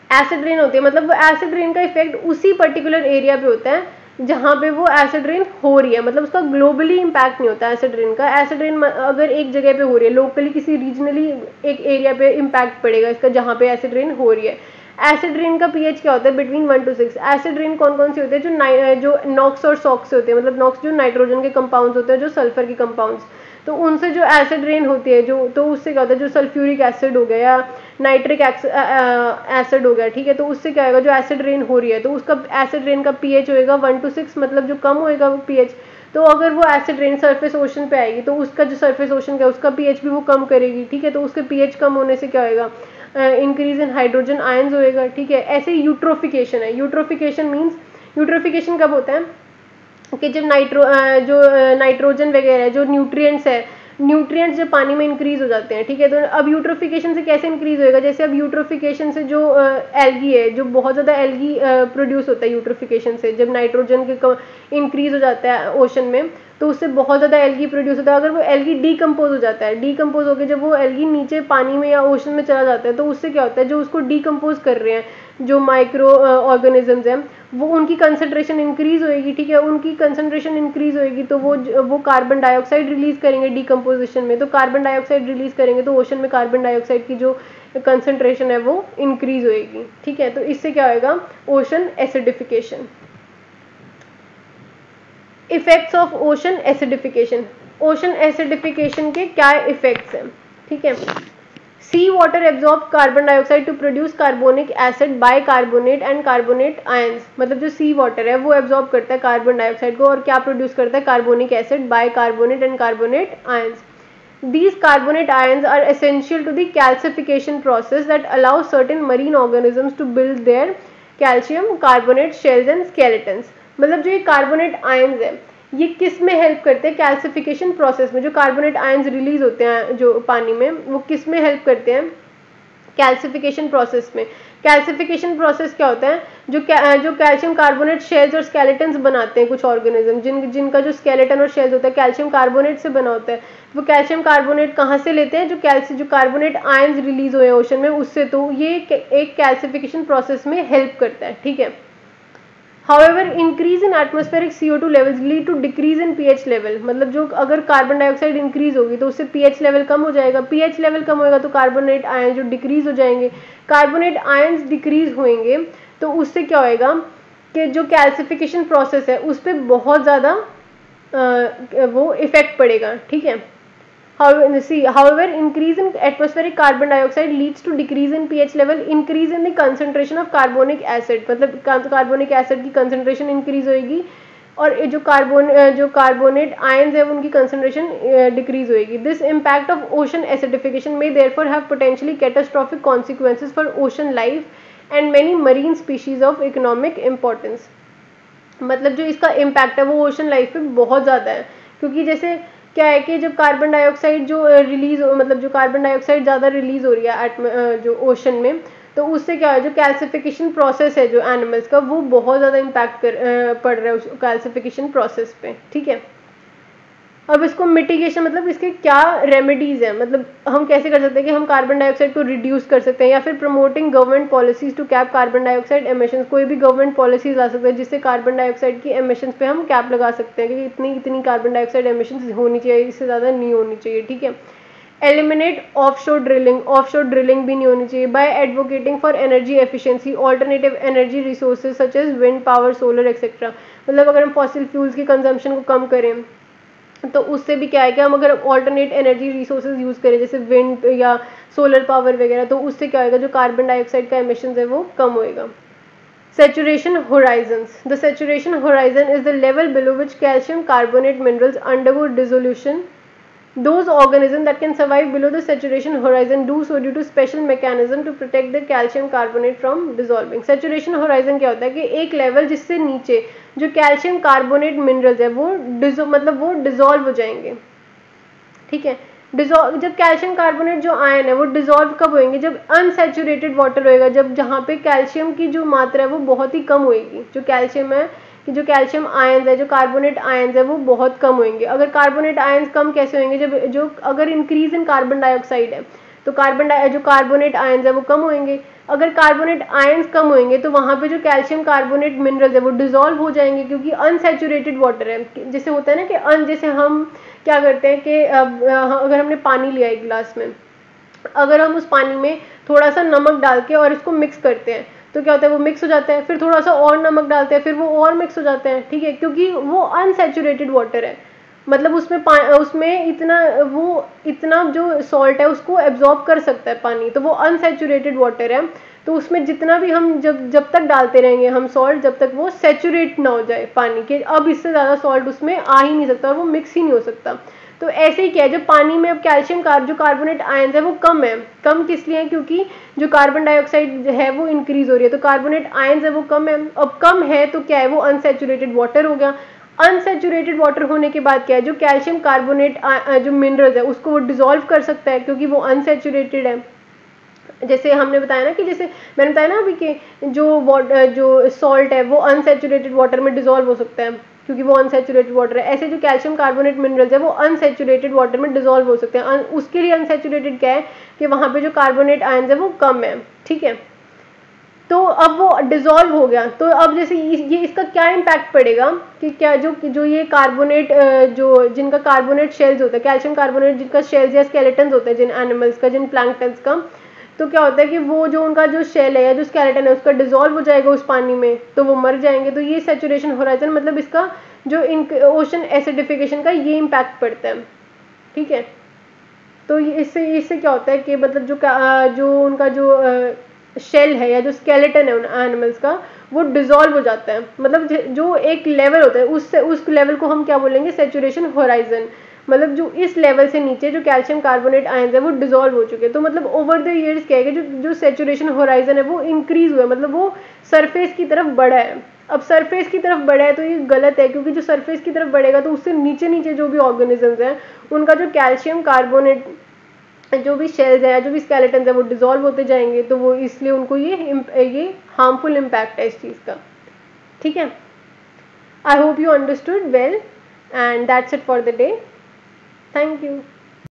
Acid rain होती है, मतलब वो acid rain का effect उसी particular area पे होता है जहाँ पे वो एसिड रेन हो रही है, मतलब उसका ग्लोबली इम्पैक्ट नहीं होता एसिड रेन का। एसिड रेन अगर एक जगह पे हो रही है, लोकली किसी रीजनली एक एरिया पे इम्पैक्ट पड़ेगा इसका जहाँ पे एसिड रेन हो रही है। एसिड रेन का पीएच क्या होता है, बिटवीन 1 to 6। एसिड रेन कौन कौन सी होती है, जो नॉक्स और सॉक्स होते हैं, मतलब नॉक्स जो नाइट्रोजन के कंपाउंड्स होते हैं, जो सल्फर के कंपाउंड्स, तो उनसे जो एसिड रेन होती है जो, तो उससे क्या होता है, जो सल्फ्यूरिक एसिड हो गया या नाइट्रिक एसिड हो गया, ठीक है, तो उससे क्या होगा, जो एसिड रेन हो रही है तो उसका एसिड रेन का पीएच होएगा 1 to 6, मतलब जो कम होएगा वो पीएच। तो अगर वो एसिड रेन सरफेस ओशन पे आएगी तो उसका जो सरफेस ओशन का उसका पीएच भी वो कम करेगी, ठीक है, तो उसके पीएच कम होने से क्या होएगा, इंक्रीज इन हाइड्रोजन आयंस होएगा, ठीक है। ऐसे यूट्रोफिकेशन है। यूट्रोफिकेशन मीन्स, यूट्रोफिकेशन कब होता है कि जब नाइट्रोजन वगैरह जो न्यूट्रिएंट्स है, न्यूट्रिएंट्स जब पानी में इंक्रीज हो जाते हैं, ठीक है। तो अब यूट्रोफिकेशन से कैसे इंक्रीज होएगा, जैसे अब यूट्रोफिकेशन से जो एल्गी है, जो बहुत ज़्यादा एल्गी प्रोड्यूस होता है यूट्रोफिकेशन से, जब नाइट्रोजन के इंक्रीज हो जाता है ओशन में तो उससे बहुत ज़्यादा एल्गी प्रोड्यूस होता है। अगर वो एल्गी डीकम्पोज हो जाता है, डीकम्पोज होकर जब वो एल्गी नीचे पानी में या ओशन में चला जाता है तो उससे क्या होता है, जो उसको डीकम्पोज कर रहे हैं जो माइक्रो ऑर्गेनिजम्स हैं वो, उनकी कंसंट्रेशन इंक्रीज होएगी, ठीक है। उनकी कंसंट्रेशन इंक्रीज होएगी तो वो कार्बन डाइऑक्साइड रिलीज करेंगे डिकम्पोजिशन में, तो कार्बन डाइऑक्साइड रिलीज करेंगे तो ओशन में कार्बन डाइऑक्साइड की जो कंसंट्रेशन है वो इंक्रीज होएगी, ठीक है। तो इससे क्या होएगा, ocean acidification. Effects of ocean acidification. Ocean acidification के क्या इफेक्ट्स हैं, ठीक है। Sea water absorb carbon dioxide to produce carbonic acid bicarbonate and carbonate ions. मतलब जो सी वाटर है वो एब्जॉर्ब करता है कार्बन डाइऑक्साइड को और क्या प्रोड्यूस करता है, carbonic acid bicarbonate and carbonate ions. These carbonate ions are essential to the calcification process that allows certain marine organisms to build their calcium carbonate shells and skeletons। मतलब जो ये carbonate ions है ये किस में help करते हैं, calcification process में। जो कार्बोनेट आयंस रिलीज होते हैं जो पानी में वो किस में हेल्प करते हैं, कैल्सिफिकेशन प्रोसेस में। कैल्सिफिकेशन प्रोसेस क्या होता है, जो कैल्शियम कार्बोनेट शेल्स और स्केलेटन्स बनाते हैं कुछ ऑर्गेनिज्म, जिनका जो स्केलेटन और शेल्स होता है कैल्शियम कार्बोनेट से बना होता है। वो कैल्शियम कार्बोनेट कहाँ से लेते हैं, जो कार्बोनेट आयंस रिलीज हुए हैं ओशन में उससे। तो ये एक कैल्सिफिकेशन प्रोसेस में हेल्प करता है, ठीक है। However, increase in atmospheric CO2 levels lead to decrease in pH level। मतलब जो अगर कार्बन डाइऑक्साइड इंक्रीज होगी तो उससे pH लेवल कम हो जाएगा, pH लेवल कम होएगा तो कार्बोनेट आयन जो डिक्रीज हो जाएंगे। कार्बोनेट आयंस डिक्रीज होंगे तो उससे क्या होएगा कि जो कैल्सिफिकेशन प्रोसेस है उस पर बहुत ज़्यादा वो इफेक्ट पड़ेगा, ठीक है। However, increase in atmospheric carbon dioxide leads to decrease in pH level, increase in the concentration of carbonic acid। मतलब कार्बोनिक एसिड की कंसंट्रेशन इंक्रीज होएगी और जो कार्बोनेट आयंस है उनकी कंसंट्रेशन डिक्रीज होएगी। This impact of ocean acidification may therefore have potentially catastrophic consequences for ocean life and many marine species of economic importance। मतलब जो इसका इम्पैक्ट है वो ओशन लाइफ पे बहुत ज़्यादा है, क्योंकि जैसे क्या है कि जब कार्बन डाइऑक्साइड जो रिलीज मतलब जो कार्बन डाइऑक्साइड ज़्यादा रिलीज हो रही है जो ओशन में, तो उससे क्या है, जो कैल्सिफिकेशन प्रोसेस है जो एनिमल्स का वो बहुत ज़्यादा इम्पैक्ट पड़ रहा है उस कैल्सिफिकेशन प्रोसेस पे, ठीक है। अब इसको मिटिगेशन मतलब इसके क्या रेमेडीज़ हैं, मतलब हम कैसे कर सकते हैं कि हम कार्बन डाइऑक्साइड को रिड्यूस कर सकते हैं, या फिर promoting government policies to cap carbon dioxide emissions. कोई भी गवर्नमेंट पॉलिसीज ला सकते हैं जिससे कार्बन डाइऑक्साइड की एमिशंस पे हम कैप लगा सकते हैं कि इतनी कार्बन डाइऑक्साइड एमिशंस होनी चाहिए, इससे ज़्यादा नहीं होनी चाहिए, ठीक है। एलिमिनेट ऑफ शोर ड्रिलिंग भी नहीं होनी चाहिए। By advocating for energy efficiency, alternative energy resources such as wind power, solar etcetera. मतलब अगर हम फॉसिल फ्यूल्स की कंजम्पशन को कम करें तो उससे भी क्या है कि हम अगर ऑल्टरनेट एनर्जी रिसोर्सेज यूज़ करें जैसे विंड या सोलर पावर वगैरह, तो उससे क्या होगा, जो कार्बन डाइऑक्साइड का एमिशन है वो कम होएगा। Saturation horizons. The saturation horizon is the level below which calcium carbonate minerals undergo dissolution. Those organisms that can survive below the saturation horizon do so due to special mechanism to protect the calcium carbonate from dissolving. Saturation horizon क्या होता है कि एक level जिससे नीचे जो calcium carbonate minerals है वो मतलब वो डिजोल्व हो जाएंगे, ठीक है। डिजोल्व, जब कैल्शियम कार्बोनेट जो आयन है वो डिजोल्व कब होएंगे, जब अनसैचुरेटेड वाटर होएगा, जब जहाँ पे कैल्शियम की जो मात्रा है वो बहुत ही कम होएगी, जो कैल्शियम है कि जो कैल्शियम आयंस है, जो कार्बोनेट आयंस है वो बहुत कम होंगे। अगर कार्बोनेट आयंस कम कैसे होंगे, जब जो अगर इंक्रीज इन कार्बन डाइऑक्साइड है तो जो कार्बोनेट आयंस है वो कम होंगे। अगर कार्बोनेट आयंस कम होंगे तो वहाँ पे जो कैल्शियम कार्बोनेट मिनरल्स है वो डिजोल्व हो जाएंगे, क्योंकि अनसैचुरेटेड वाटर है। जैसे होता है ना कि जैसे हम क्या करते हैं कि अगर हमने पानी लिया एक गिलास में, अगर हम उस पानी में थोड़ा सा नमक डाल के और इसको मिक्स करते हैं तो क्या होता है, वो मिक्स हो जाता है, फिर थोड़ा सा और नमक डालते हैं, फिर वो और मिक्स हो जाते हैं, ठीक है, क्योंकि वो अनसैचुरेटेड वाटर है। मतलब उसमें इतना जो सॉल्ट है उसको एब्जॉर्ब कर सकता है पानी, तो वो अनसैचुरेटेड वाटर है। तो उसमें जितना भी हम जब तक डालते रहेंगे हम सॉल्ट, जब तक वो सैचुरेट ना हो जाए पानी के, अब इससे ज़्यादा सॉल्ट उसमें आ ही नहीं सकता और वो मिक्स ही नहीं हो सकता। तो ऐसे ही क्या है, जब पानी में अब कैल्शियम जो कार्बोनेट आयंस है वो कम है, कम किस लिए है, क्योंकि जो कार्बन डाइऑक्साइड है वो इंक्रीज हो रही है, तो कार्बोनेट आयंस है वो कम है। अब कम है तो क्या है, वो अनसैचुरेटेड वाटर हो गया। अनसैचुरेटेड वाटर होने के बाद क्या है, जो कैल्शियम कार्बोनेट जो मिनरल्स है उसको वो डिजोल्व कर सकता है, क्योंकि वो अनसैचुरेटेड है। जैसे हमने बताया ना कि जैसे मैंने बताया ना अभी कि जो सॉल्ट है वो अनसैचुरेटेड वाटर में डिजोल्व हो सकता है, क्योंकि वो अनसैचुरेटेड वाटर है। ऐसे जो कैल्शियम कार्बोनेट मिनरल्स है वो अनसैचुरेटेड वाटर में डिजोल्व हो सकते हैं। उसके लिए अनसैचुरेटेड क्या है कि वहाँ पे जो कार्बोनेट आयंस है वो कम है, ठीक है। तो अब वो डिजोल्व हो गया, तो अब जैसे ये इसका क्या इम्पैक्ट पड़ेगा कि क्या जो ये कार्बोनेट जो जिनका कार्बोनेट शेल्स होता है, कैल्शियम कार्बोनेट जिनका शेल्स या स्केलेटन्स होते हैं जिन एनिमल्स का, जिन प्लैंक्टन्स का, तो क्या होता है कि वो जो उनका जो शेल है या जो स्केलेटन है उसका डिजोल्व हो जाएगा उस पानी में, तो वो मर जाएंगे। तो ये सैचुरेशन होराइजन मतलब इसका जो ओशन एसिडिफिकेशन का ये इम्पैक्ट पड़ता है, ठीक है। तो इससे क्या होता है कि मतलब जो उनका जो शेल है या जो स्केलेटन है उन एनिमल्स का वो डिजोल्व हो जाता है। मतलब जो एक लेवल होता है उस लेवल को हम क्या बोलेंगे, सैचुरेशन होराइजन। मतलब जो इस लेवल से नीचे जो कैल्शियम कार्बोनेट आयंस है वो डिजोल्व हो चुके हैं। तो मतलब ओवर द इयर्स क्या है कि जो सैचुरेशन होराइजन है वो इंक्रीज हुआ है, मतलब वो सरफेस की तरफ बढ़ा है। अब सरफेस की तरफ बढ़ा है तो ये गलत है, क्योंकि जो सरफेस की तरफ बढ़ेगा तो उससे नीचे नीचे जो भी ऑर्गेनिजम्स हैं उनका जो कैल्शियम कार्बोनेट जो भी शेल्स है, जो भी स्केलेटन है वो डिजोल्व होते जाएंगे, तो वो इसलिए उनको ये हार्मफुल इम्पैक्ट है इस चीज़ का, ठीक है। I hope you understood well and that's it for the day. Thank you.